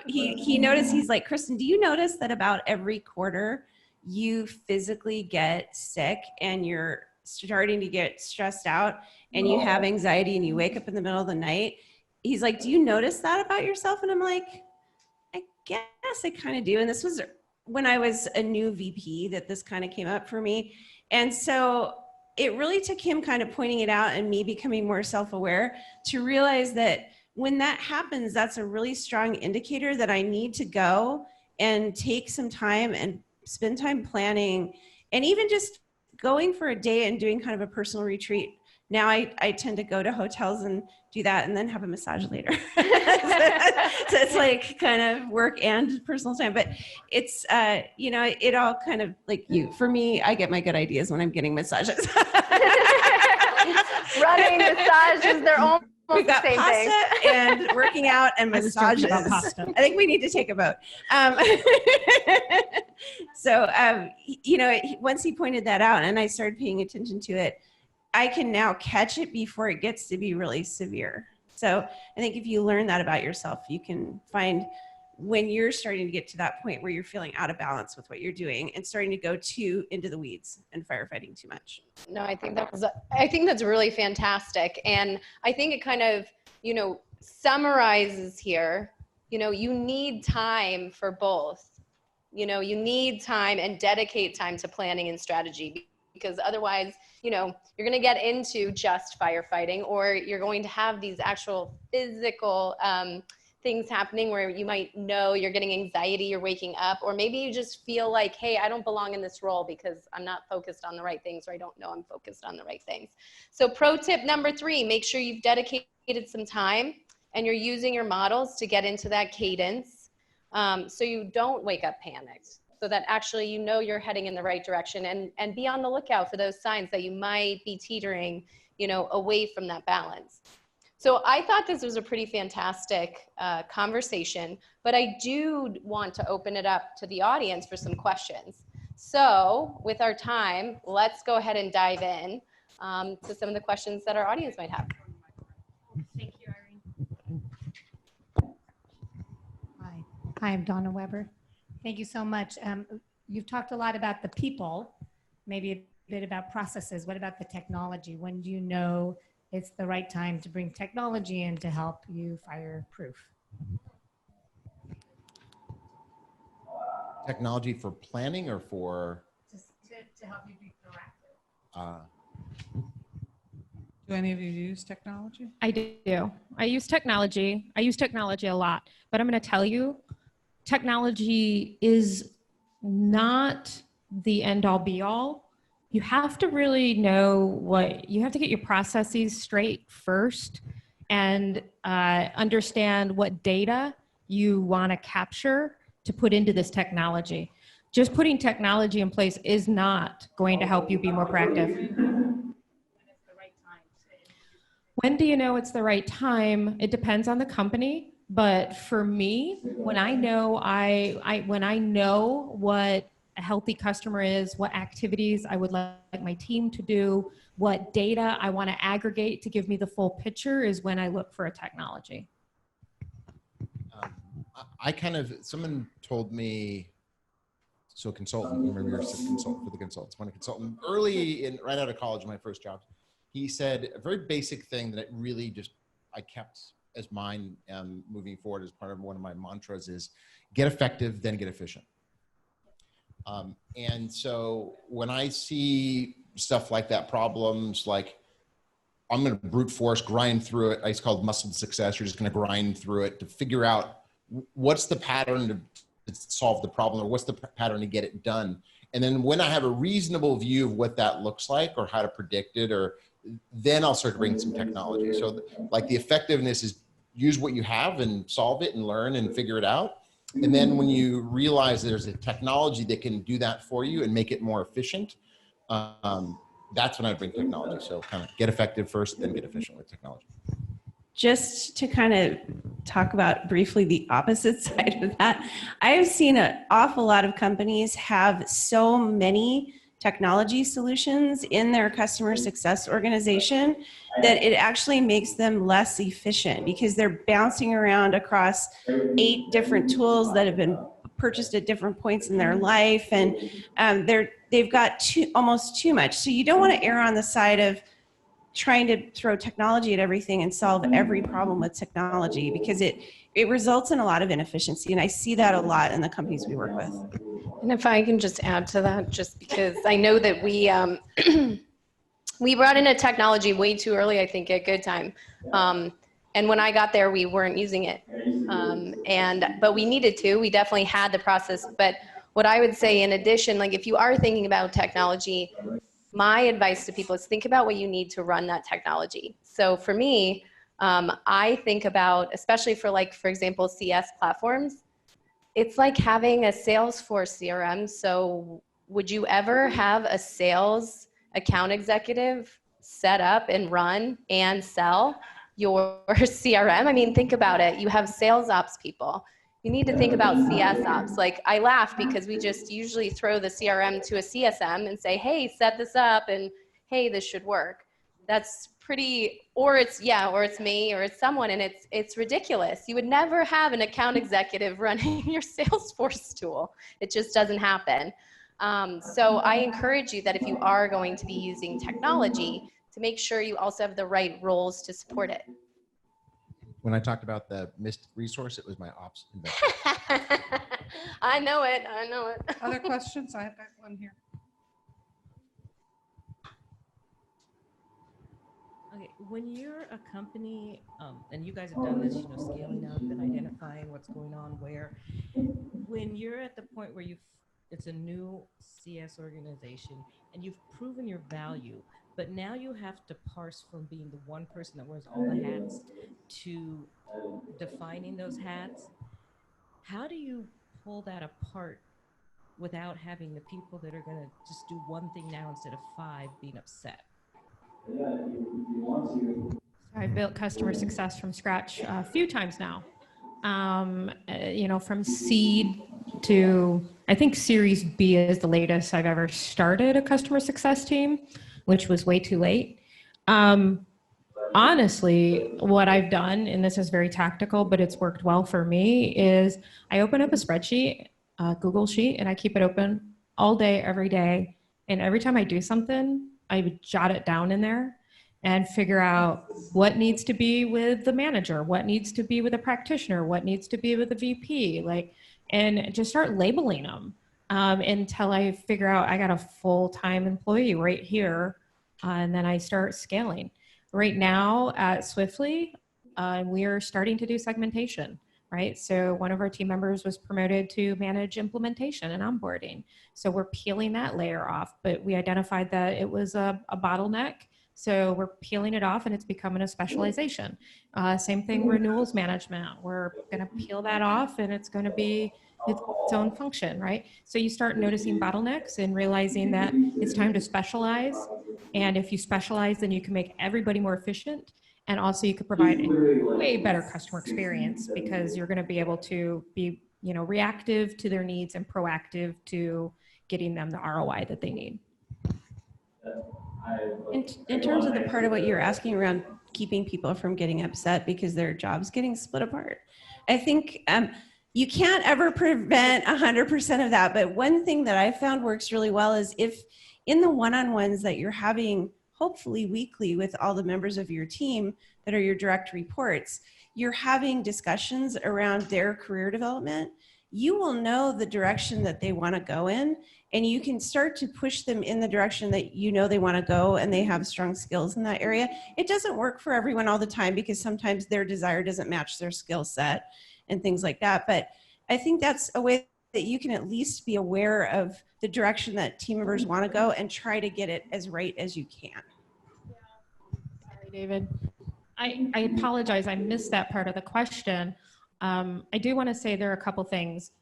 He noticed, he's like, Kristen, do you notice that about every quarter you physically get sick and you're starting to get stressed out and you have anxiety and you wake up in the middle of the night? He's like, do you notice that about yourself? And I'm like, I guess I kind of do. And this was when I was a new VP that this kind of came up for me. And so it really took him kind of pointing it out and me becoming more self-aware to realize that when that happens, that's a really strong indicator that I need to go and take some time and spend time planning, and even just going for a day and doing kind of a personal retreat. Now I tend to go to hotels and do that and then have a massage later. So it's like kind of work and personal time, but it's, you know, it all kind of like you, for me, I get my good ideas when I'm getting massages. Running, massages, they're almost We've got the same pasta thing. and working out and I was joking massages. about pasta. I think we need to take a vote. So, you know, once he pointed that out and I started paying attention to it, I can now catch it before it gets to be really severe. So I think if you learn that about yourself, you can find when you're starting to get to that point where you're feeling out of balance with what you're doing and starting to go into the weeds and firefighting too much. No, I think that's really fantastic. And I think it kind of, you know, summarizes here, you know, you need time for both. You know, you need time and dedicate time to planning and strategy, because otherwise, you know, you're going to get into just firefighting, or you're going to have these actual physical things happening where you might know you're getting anxiety, you're waking up, or maybe you just feel like, hey, I don't belong in this role because I'm not focused on the right things, or I don't know I'm focused on the right things. So pro tip number 3, make sure you've dedicated some time and you're using your models to get into that cadence, so you don't wake up panicked, so that actually you know you're heading in the right direction, and be on the lookout for those signs that you might be teetering, you know, away from that balance. So I thought this was a pretty fantastic conversation, but I do want to open it up to the audience for some questions. So with our time, let's go ahead and dive in to some of the questions that our audience might have. Thank you, Irene. Hi, I'm Donna Weber. Thank you so much. You've talked a lot about the people, maybe a bit about processes. What about the technology? When do you know it's the right time to bring technology in to help you fireproof? Technology for planning or for? Just to help you be proactive. Do any of you use technology? I do. I use technology. I use technology a lot, but I'm going to tell you, technology is not the end all be all. You have to really know you have to get your processes straight first and understand what data you want to capture to put into this technology. Just putting technology in place is not going to help you be more proactive. When do you know it's the right time? It depends on the company. But for me, when I know when I know what a healthy customer is, what activities I would like my team to do, what data I want to aggregate to give me the full picture, is when I look for a technology. Someone told me, so a consultant, remember you're a consultant for the consultants, when a consultant right out of college, my first job, he said a very basic thing that really I kept as mine moving forward as part of one of my mantras is get effective, then get efficient. And so when I see stuff like that, problems like I'm going to brute force, grind through it. It's called muscle success. You're just going to grind through it to figure out what's the pattern to solve the problem, or what's the pattern to get it done. And then when I have a reasonable view of what that looks like or how to predict it, then I'll start to bring some technology. So like the effectiveness is use what you have and solve it and learn and figure it out. And then when you realize there's a technology that can do that for you and make it more efficient, that's when I bring technology. So kind of get effective first, then get efficient with technology. Just to kind of talk about briefly the opposite side of that, I've seen an awful lot of companies have so many technology solutions in their customer success organization that it actually makes them less efficient because they're bouncing around across 8 different tools that have been purchased at different points in their life, and they've got almost too much. So you don't want to err on the side of trying to throw technology at everything and solve every problem with technology, because it results in a lot of inefficiency. And I see that a lot in the companies we work with. And if I can just add to that, just because I know that we we brought in a technology way too early, I think, at Good Time. And when I got there, we weren't using it. But we needed to. We definitely had the process. But what I would say in addition, like if you are thinking about technology, my advice to people is think about what you need to run that technology. So for me, I think about, especially for like, for example, CS platforms, it's like having a Salesforce CRM. So would you ever have a sales account executive set up and run and sell your CRM? I mean, think about it. You have sales ops people. You need to think about CS ops. Like I laugh because we just usually throw the CRM to a CSM and say, hey, set this up and hey, this should work. That's pretty, or it's me or it's someone, and it's ridiculous. You would never have an account executive running your Salesforce tool. It just doesn't happen. So I encourage you that if you are going to be using technology, to make sure you also have the right roles to support it. When I talked about the missed resource, it was my ops investment. I know it. Other questions? I have got one here. Okay, when you're a company, and you guys have done this, scaling up and identifying what's going on where, when you're at the point where it's a new CS organization and you've proven your value, but now you have to parse from being the one person that wears all the hats to defining those hats. How do you pull that apart without having the people that are going to just do one thing now instead of 5 being upset? I've built customer success from scratch a few times now. From seed to, I think Series B is the latest I've ever started a customer success team, which was way too late. Honestly, what I've done, and this is very tactical, but it's worked well for me, is I open up a spreadsheet, a Google Sheet, and I keep it open all day, every day. And every time I do something, I would jot it down in there and figure out what needs to be with the manager, what needs to be with a practitioner, what needs to be with the VP, and just start labeling them until I figure out I got a full-time employee right here, and then I start scaling. Right now at Swiftly, we are starting to do segmentation, right? So one of our team members was promoted to manage implementation and onboarding. So we're peeling that layer off, but we identified that it was a bottleneck. So we're peeling it off and it's becoming a specialization. Same thing, renewals management. We're gonna peel that off and it's gonna be its own function, right? So you start noticing bottlenecks and realizing that it's time to specialize. And if you specialize, then you can make everybody more efficient. And also you could provide a way better customer experience because you're gonna be able to be, reactive to their needs and proactive to getting them the ROI that they need. In terms of the part of what you're asking around keeping people from getting upset because their job's getting split apart, I think you can't ever prevent 100% of that. But one thing that I found works really well is if in the one-on-ones that you're having, hopefully weekly with all the members of your team that are your direct reports, you're having discussions around their career development, you will know the direction that they want to go in, and you can start to push them in the direction that they want to go and they have strong skills in that area. It doesn't work for everyone all the time because sometimes their desire doesn't match their skill set and things like that. But I think that's a way that you can at least be aware of the direction that team members want to go and try to get it as right as you can. Sorry, David. I apologize. I missed that part of the question. I do want to say there are a couple things.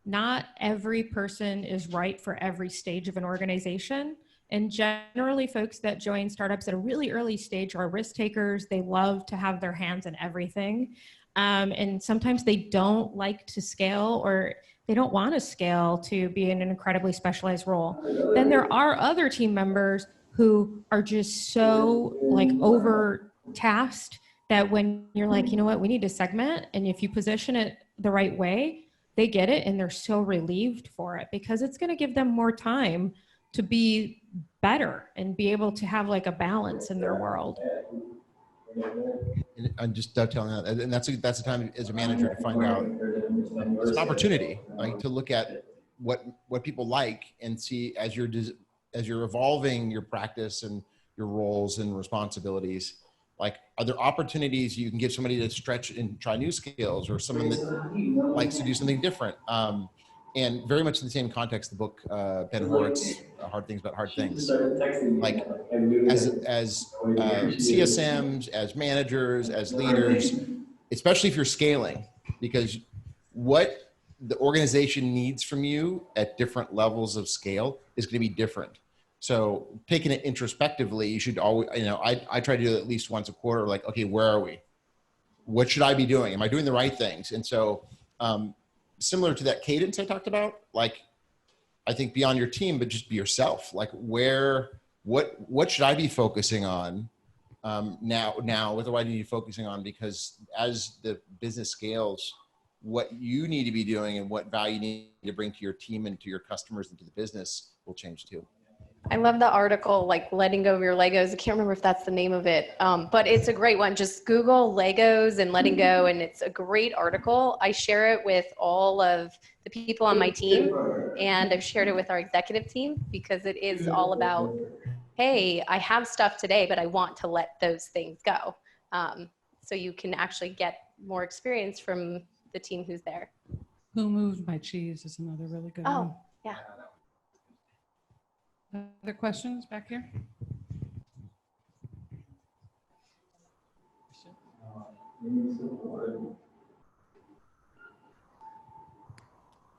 Not every person is right for every stage of an organization. And generally, folks that join startups at a really early stage are risk takers. They love to have their hands in everything. And sometimes they don't like to scale, or they don't want to scale to be in an incredibly specialized role. Then there are other team members who are just so like overtasked that when you're like, you know what, we need to segment. And if you position it the right way, they get it and they're so relieved for it, because it's going to give them more time to be better and be able to have like a balance in their world. And I'm just dovetailing on that, and that's the time as a manager to find out. It's an opportunity, like, to look at what people like and see as you're evolving your practice and your roles and responsibilities. Like, are there opportunities you can give somebody to stretch and try new skills, or someone that likes to do something different? And very much in the same context, the book, Ben Horowitz, Hard Things About Hard Things. Like, as CSMs, as managers, as leaders, especially if you're scaling, because what the organization needs from you at different levels of scale is going to be different. So taking it introspectively, you should always, I try to do it at least once a quarter, like, okay, where are we? What should I be doing? Am I doing the right things? And so similar to that cadence I talked about, like, I think beyond your team, but just be yourself. Like, what should I be focusing on now? What do I need to be focusing on? Because as the business scales, what you need to be doing and what value you need to bring to your team and to your customers and to the business will change too. I love the article, like letting go of your Legos. I can't remember if that's the name of it, but it's a great one. Just Google Legos and letting go, and it's a great article. I share it with all of the people on my team, and I've shared it with our executive team, because it is all about, hey, I have stuff today, but I want to let those things go. So you can actually get more experience from the team who's there. Who Moved My Cheese is another really good one. Oh, yeah. Other questions back here?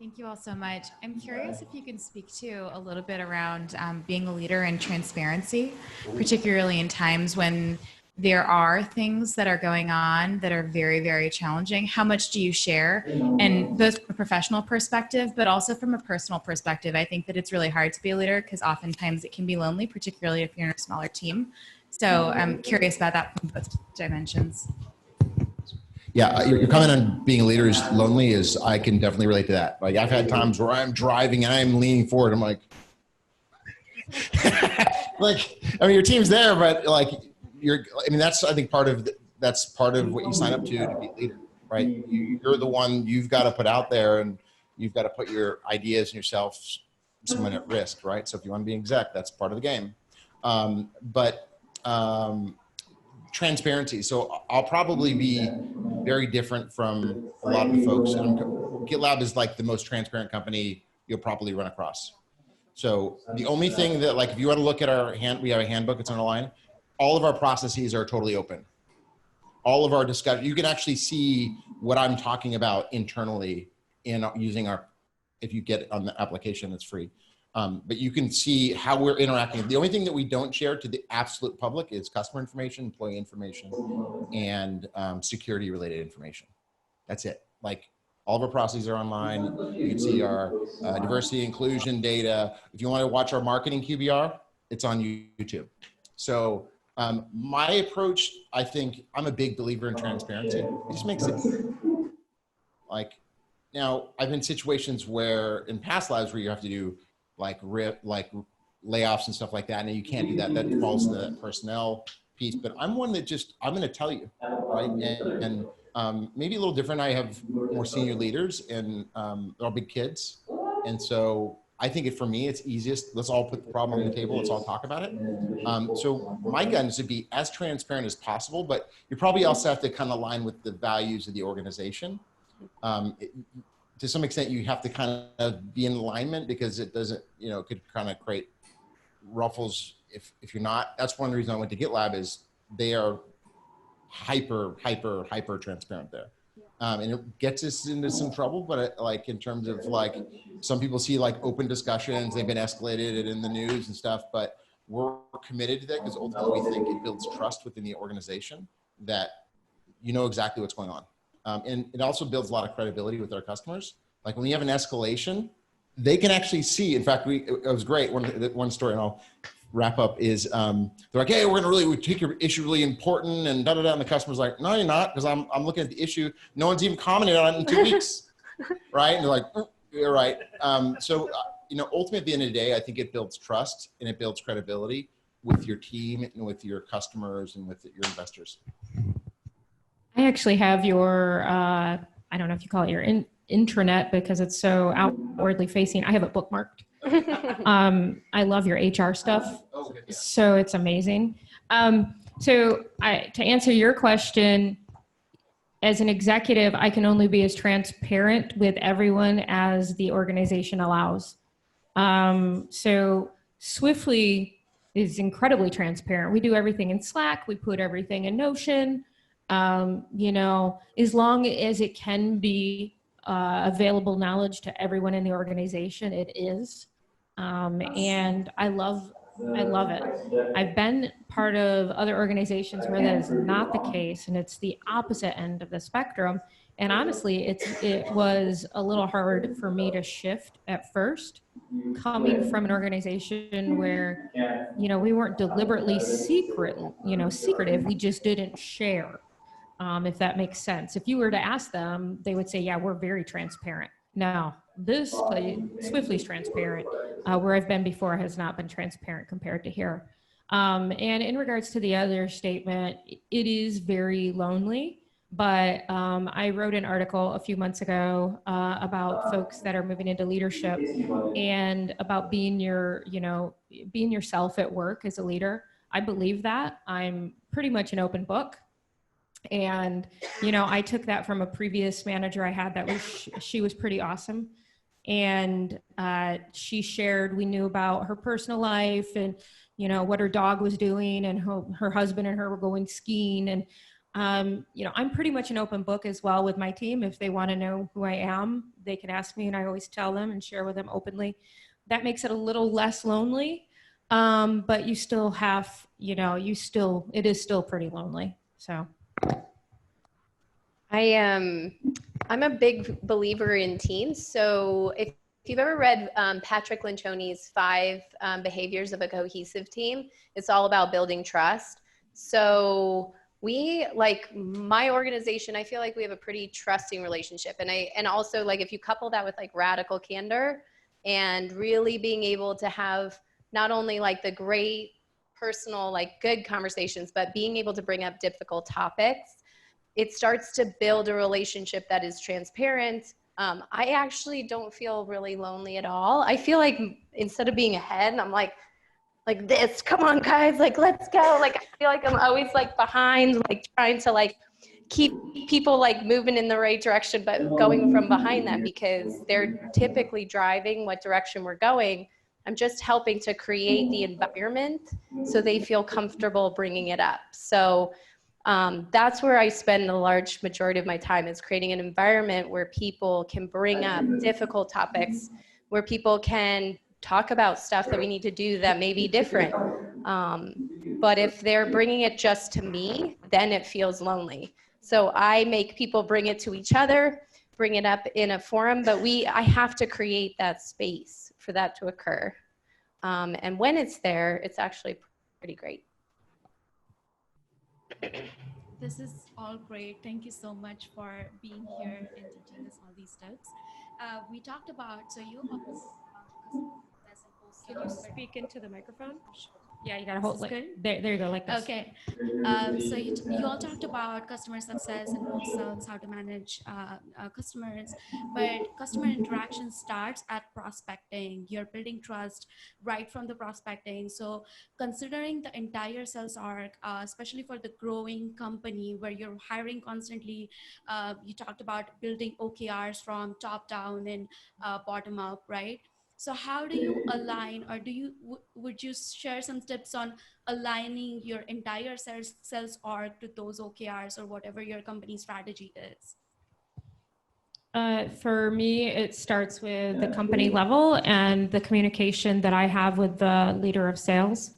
Thank you all so much. I'm curious if you can speak to a little bit around being a leader and transparency, particularly in times when there are things that are going on that are very, very challenging. How much do you share? And both from a professional perspective, but also from a personal perspective. I think that it's really hard to be a leader because oftentimes it can be lonely, particularly if you're in a smaller team. So I'm curious about that from both dimensions. Yeah, your comment on being a leader is lonely is, I can definitely relate to that. Like, I've had times where I'm driving and I'm leaning forward. I'm like, like, I mean, your team's there, but like, that's, I think, that's part of what you sign up to be a leader, right? You're the one you've got to put out there, and you've got to put your ideas and yourself somewhat at risk, right? So if you want to be an exec, that's part of the game. Transparency. So I'll probably be very different from a lot of the folks. And GitLab is like the most transparent company you'll probably run across. So the only thing that, like, if you want to look at we have a handbook, it's on the line. All of our processes are totally open. All of our discussion, you can actually see what I'm talking about internally in using if you get it on the application, it's free. But you can see how we're interacting. The only thing that we don't share to the absolute public is customer information, employee information, and security related information. That's it. Like, all of our processes are online. You can see our diversity, inclusion data. If you want to watch our marketing QBR, it's on YouTube. So my approach, I think, I'm a big believer in transparency. It just makes it like, now I've been in situations where in past lives where you have to do like layoffs and stuff like that, and you can't do that. That falls to the personnel piece. But I'm one that I'm going to tell you, right? And maybe a little different. I have more senior leaders, and they're all big kids, and so I think for me, it's easiest. Let's all put the problem on the table. Let's all talk about it. So my guidance would be as transparent as possible, but you probably also have to kind of align with the values of the organization. To some extent, you have to kind of be in alignment, because it doesn't, it could kind of create ruffles if you're not. That's one reason I went to GitLab, is they are hyper transparent there. And it gets us into some trouble, but like in terms of like, some people see like open discussions, they've been escalated in the news and stuff, but we're committed to that because ultimately we think it builds trust within the organization that you know exactly what's going on. And it also builds a lot of credibility with our customers. Like when you have an escalation, they can actually see, in fact, it was great. One story, and I'll wrap up, is they're like, hey, we take your issue really important and da-da-da. And the customer's like, no, you're not, because I'm looking at the issue. No one's even commented on it in 2 weeks, right? And they're like, you're right. You know, ultimately at the end of the day, I think it builds trust and it builds credibility with your team and with your customers and with your investors. I actually have your, I don't know if you call it your intranet because it's so outwardly facing. I have it bookmarked. I love your HR stuff. So it's amazing. To answer your question, as an executive, I can only be as transparent with everyone as the organization allows. So Swiftly is incredibly transparent. We do everything in Slack. We put everything in Notion. You know, as long as it can be available knowledge to everyone in the organization, it is. And I love it. I've been part of other organizations where that is not the case, and it's the opposite end of the spectrum. And honestly, it was a little hard for me to shift at first, coming from an organization where, you know, we weren't deliberately secretive. We just didn't share, if that makes sense. If you were to ask them, they would say, yeah, we're very transparent. Now, this place, Swiftly's transparent. Where I've been before has not been transparent compared to here. And in regards to the other statement, it is very lonely. But I wrote an article a few months ago about folks that are moving into leadership and about being yourself at work as a leader. I believe that. I'm pretty much an open book. And, you know, I took that from a previous manager I had she was pretty awesome. And she shared, we knew about her personal life and, you know, what her dog was doing, and her husband and her were going skiing. And, you know, I'm pretty much an open book as well with my team. If they want to know who I am, they can ask me, and I always tell them and share with them openly. That makes it a little less lonely, but you still have, you know, it is still pretty lonely. So. I'm a big believer in teams. So if you've ever read Patrick Lencioni's 5 behaviors of a cohesive team, it's all about building trust. So we, like my organization, I feel like we have a pretty trusting relationship. And also, like, if you couple that with like radical candor and really being able to have not only like the great personal, like good conversations, but being able to bring up difficult topics, it starts to build a relationship that is transparent. I actually don't feel really lonely at all. I feel like instead of being ahead, I'm like this, come on guys, like, let's go. Like, I feel like I'm always like behind, like trying to like keep people like moving in the right direction, but going from behind them because they're typically driving what direction we're going. I'm just helping to create the environment so they feel comfortable bringing it up. So that's where I spend the large majority of my time, is creating an environment where people can bring up difficult topics, where people can talk about stuff that we need to do that may be different. But if they're bringing it just to me, then it feels lonely. So I make people bring it to each other, bring it up in a forum, but I have to create that space for that to occur. And when it's there, it's actually pretty great. This is all great. Thank you so much for being here and teaching us all these steps. We talked about, so you Can you speak into the microphone? Yeah, you gotta hold it. There you go, like this. Okay. So you all talked about customer success and post-sales, how to manage customers, but customer interaction starts at prospecting. You're building trust right from the prospecting. So considering the entire sales arc, especially for the growing company where you're hiring constantly, you talked about building OKRs from top down and bottom up, right? So how do you align, or would you share some tips on aligning your entire sales org to those OKRs or whatever your company strategy is? For me, it starts with the company level and the communication that I have with the leader of sales.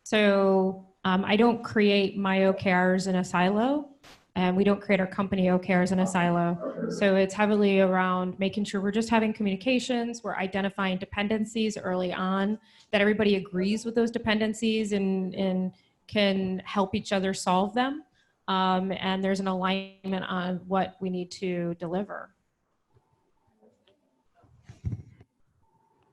So I don't create my OKRs in a silo, and we don't create our company OKRs in a silo. So it's heavily around making sure we're just having communications, we're identifying dependencies early on, that everybody agrees with those dependencies and can help each other solve them. And there's an alignment on what we need to deliver.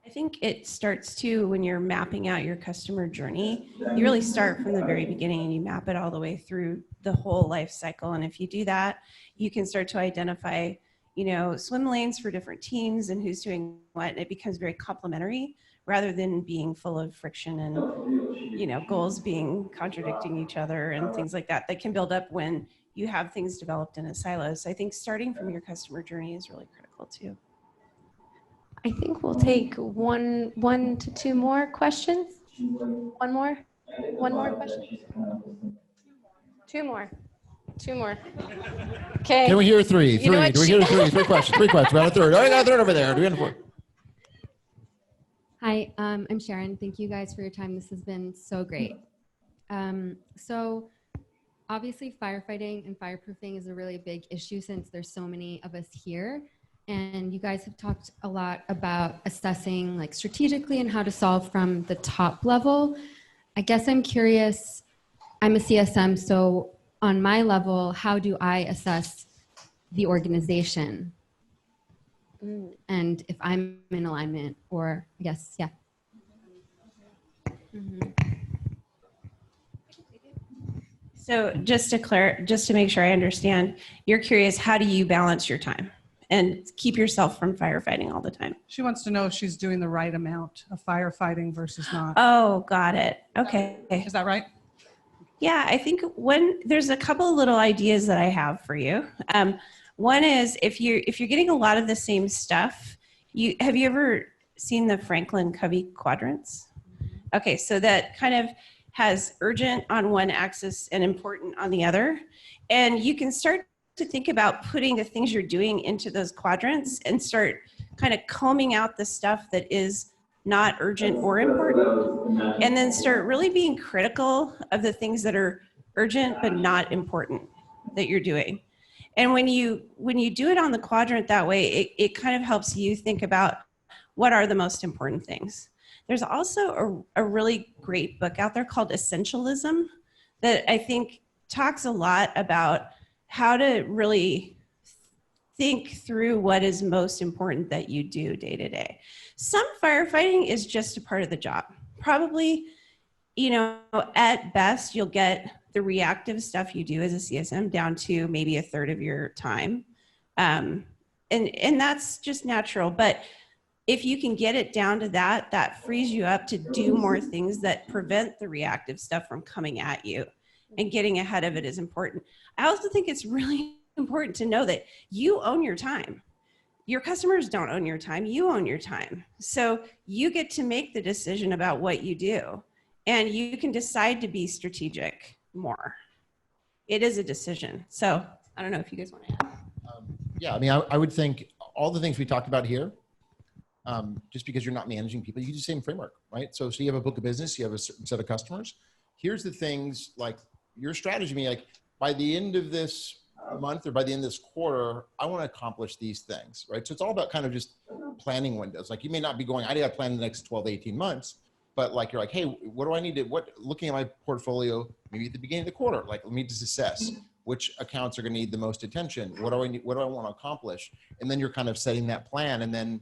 I think it starts too when you're mapping out your customer journey. You really start from the very beginning and you map it all the way through the whole life cycle. And if you do that, you can start to identify, swim lanes for different teams and who's doing what. And it becomes very complementary rather than being full of friction and, goals being contradicting each other and things like that can build up when you have things developed in a silo. So I think starting from your customer journey is really critical too. I think we'll take one to two more questions. One more question. Two more. Okay. Can we hear three? You know what? Do we hear three? Three questions. We got a third. Oh, I got a third over there. Do we have a fourth? Hi, I'm Sharon. Thank you guys for your time. This has been so great. So obviously firefighting and fireproofing is a really big issue since there's so many of us here. And you guys have talked a lot about assessing like strategically and how to solve from the top level. I guess I'm curious, I'm a CSM, so on my level, how do I assess the organization? And if I'm in alignment, or I guess, yeah. So just to make sure I understand, you're curious, how do you balance your time and keep yourself from firefighting all the time? She wants to know if she's doing the right amount of firefighting versus not. Oh, got it. Okay. Is that right? Yeah, I think there's a couple of little ideas that I have for you. One is if you're getting a lot of the same stuff, have you ever seen the Franklin Covey quadrants? Okay, so that kind of has urgent on one axis and important on the other. And you can start to think about putting the things you're doing into those quadrants and start kind of combing out the stuff that is not urgent or important, and then start really being critical of the things that are urgent but not important that you're doing. And when you do it on the quadrant that way, it kind of helps you think about what are the most important things. There's also a really great book out there called Essentialism that I think talks a lot about how to really think through what is most important that you do day to day. Some firefighting is just a part of the job. Probably, at best, you'll get the reactive stuff you do as a CSM down to maybe a third of your time. And that's just natural. But if you can get it down to that frees you up to do more things that prevent the reactive stuff from coming at you, and getting ahead of it is important. I also think it's really important to know that you own your time. Your customers don't own your time, you own your time. So you get to make the decision about what you do, and you can decide to be strategic more. It is a decision. So I don't know if you guys want to add. Yeah, I mean, I would think all the things we talked about here, just because you're not managing people, you use the same framework, right? So you have a book of business, you have a certain set of customers. Here's the things like your strategy, like by the end of this month or by the end of this quarter, I want to accomplish these things, right? So it's all about kind of just planning windows. Like you may not be going, I got to plan the next 12 to 18 months, but like, you're like, hey, what do I need to, looking at my portfolio, maybe at the beginning of the quarter, like let me just assess which accounts are going to need the most attention. What do I want to accomplish? And then you're kind of setting that plan. And then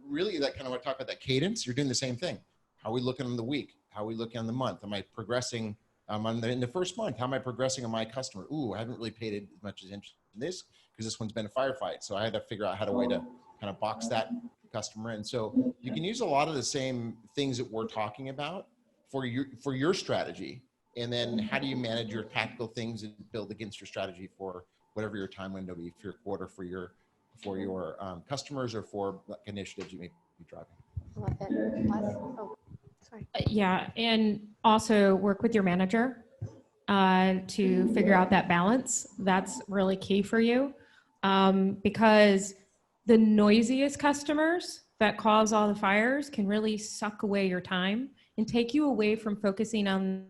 really that kind of, when I talk about that cadence, you're doing the same thing. How are we looking on the week? How are we looking on the month? Am I progressing in the first month? How am I progressing on my customer? Ooh, I haven't really paid as much attention to this because this one's been a firefight. So I had to figure out how to way to kind of box that customer in. So you can use a lot of the same things that we're talking about for your strategy. And then how do you manage your tactical things and build against your strategy for whatever your time window be, for your quarter, for your customers, or for initiatives you may be driving. Love it. Sorry. Yeah, and also work with your manager to figure out that balance. That's really key for you because the noisiest customers that cause all the fires can really suck away your time and take you away from focusing on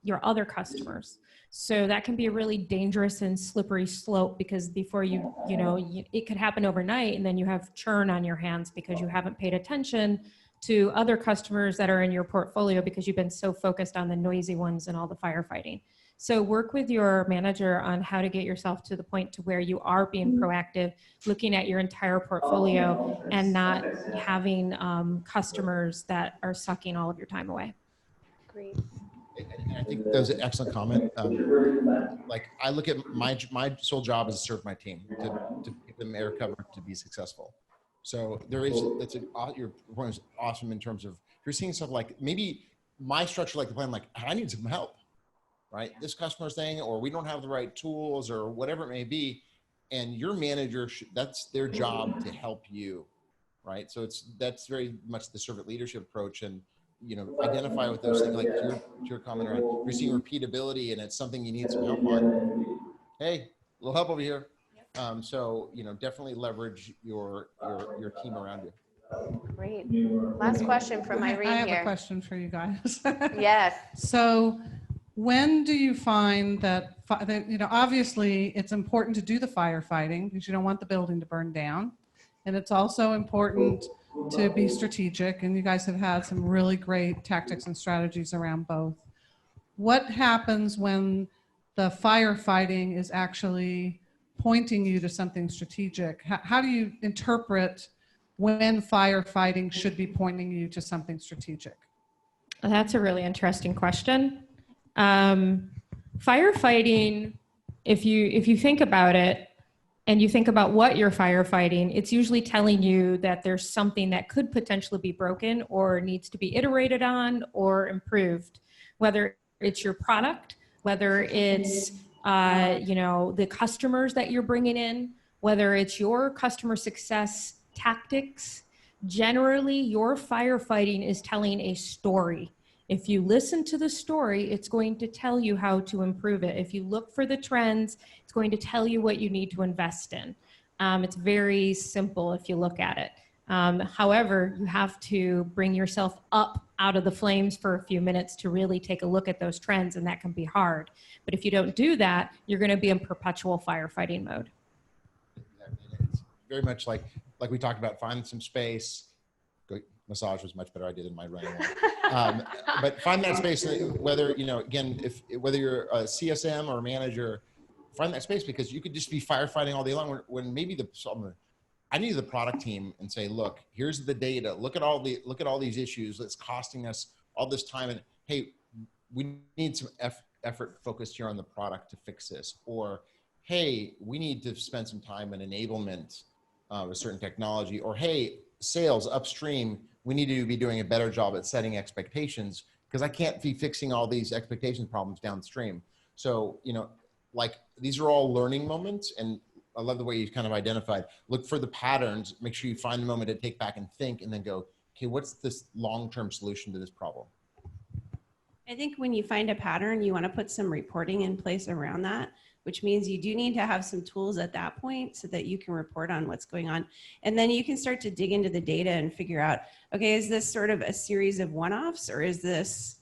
your other customers. So that can be a really dangerous and slippery slope because before it could happen overnight and then you have churn on your hands because you haven't paid attention to other customers that are in your portfolio because you've been so focused on the noisy ones and all the firefighting. So work with your manager on how to get yourself to the point to where you are being proactive, looking at your entire portfolio and not having customers that are sucking all of your time away. Great. And I think that was an excellent comment. Like I look at my sole job is to serve my team, to give them air cover to be successful. So your point is awesome in terms of you're seeing stuff like maybe my structure, like the plan, like I need some help, right? This customer thing, or we don't have the right tools or whatever it may be. And your manager, that's their job to help you, right? So that's very much the servant leadership approach. And identify with those things, like your comment around you're seeing repeatability and it's something you need some help on. Hey, a little help over here. So definitely leverage your team around you. Great. Last question from Irene I have here. a question for you guys. Yes. So when do you find that obviously it's important to do the firefighting because you don't want the building to burn down. And it's also important to be strategic, and you guys have had some really great tactics and strategies around both. What happens when the firefighting is actually pointing you to something strategic? How do you interpret when firefighting should be pointing you to something strategic? That's a really interesting question. Firefighting, if you think about it, and you think about what you're firefighting, it's usually telling you that there's something that could potentially be broken or needs to be iterated on or improved, whether it's your product, whether it's the customers that you're bringing in, whether it's your customer success tactics. Generally, your firefighting is telling a story. If you listen to the story, it's going to tell you how to improve it. If you look for the trends, it's going to tell you what you need to invest in. It's very simple if you look at it. However, you have to bring yourself up out of the flames for a few minutes to really take a look at those trends, and that can be hard. But if you don't do that, you're going to be in perpetual firefighting mode. It's very much like we talked about, find some space. Massage was much better. I did in my running one. But find that space, whether, again, whether you're a CSM or a manager, find that space, because you could just be firefighting all day long when maybe I need the product team and say, look, here's the data. Look at all these issues that's costing us all this time. And hey, we need some effort focused here on the product to fix this. Or, hey, we need to spend some time in enablement with certain technology. Or, hey, sales upstream, we need to be doing a better job at setting expectations, because I can't be fixing all these expectation problems downstream. So, like these are all learning moments, and I love the way you kind of identified. Look for the patterns, make sure you find the moment to take back and think, and then go, okay, what's this long-term solution to this problem? I think when you find a pattern, you want to put some reporting in place around that, which means you do need to have some tools at that point so that you can report on what's going on. And then you can start to dig into the data and figure out, okay, is this sort of a series of one-offs, or is this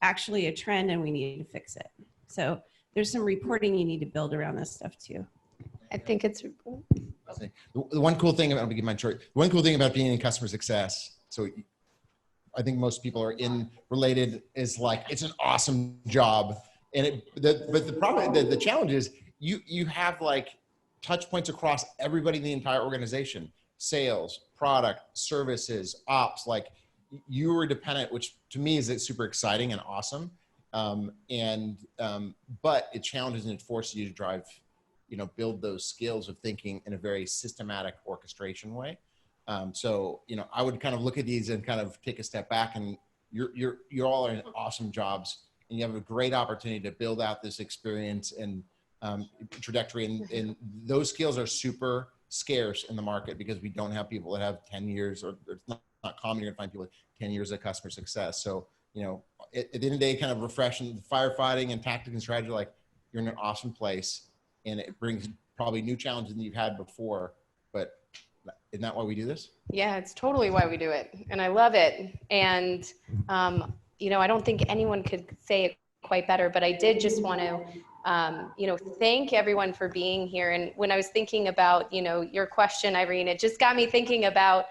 actually a trend and we need to fix it? So there's some reporting you need to build around this stuff too. I think it's... The one cool thing about, one cool thing about being in customer success, so I think most people are related, is like, it's an awesome job. And but the problem, the challenge is you have like touch points across everybody in the entire organization: sales, product, services, ops. Like you are dependent, which to me is super exciting and awesome. But it challenges and it forces you to drive, build those skills of thinking in a very systematic orchestration way. So I would kind of look at these and kind of take a step back, and you're all in awesome jobs. And you have a great opportunity to build out this experience and trajectory. And those skills are super scarce in the market, because we don't have people that have 10 years, or it's not not common. You're gonna find people with 10 years of customer success. So, you know, at the end of the day, kind of refreshing the firefighting and tactics and strategy, like you're in an awesome place and it brings probably new challenges than you've had before, but isn't that why we do this? Yeah, it's totally why we do it. And I love it. And, you know, I don't think anyone could say it quite better, but I did just want to, you know, thank everyone for being here. And when I was thinking about, you know, your question, Irene, it just got me thinking about,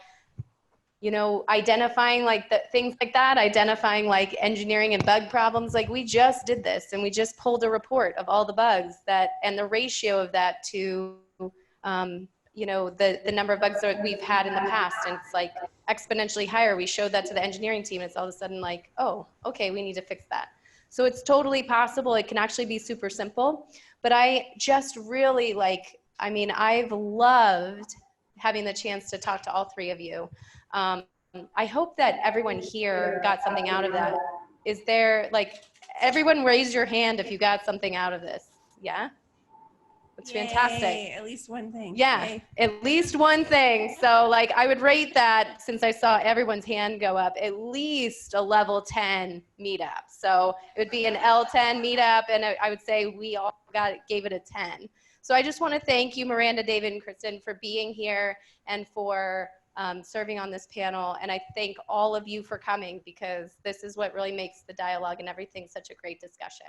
you know, identifying like the things like that, identifying like engineering and bug problems. Like we just did this and we just pulled a report of all the bugs that, and the ratio of that to, you know, the number of bugs that we've had in the past, and it's like exponentially higher. We showed that to the engineering team. It's all of a sudden like, oh, okay, we need to fix that. So it's totally possible. It can actually be super simple, but I just really like, I mean, I've loved having the chance to talk to all three of you. I hope that everyone here got something out of that. Is there like, everyone raise your hand if you got something out of this. Yeah? It's fantastic. At least one thing. Yeah, Yay. at least one thing. So like I would rate that, since I saw everyone's hand go up, at least a level 10 meetup. So it would be an L10 meetup, and I would say we all gave it a 10. So I just want to thank you, Maranda, David, and Kristen, for being here and for serving on this panel. And I thank all of you for coming, because this is what really makes the dialogue and everything such a great discussion.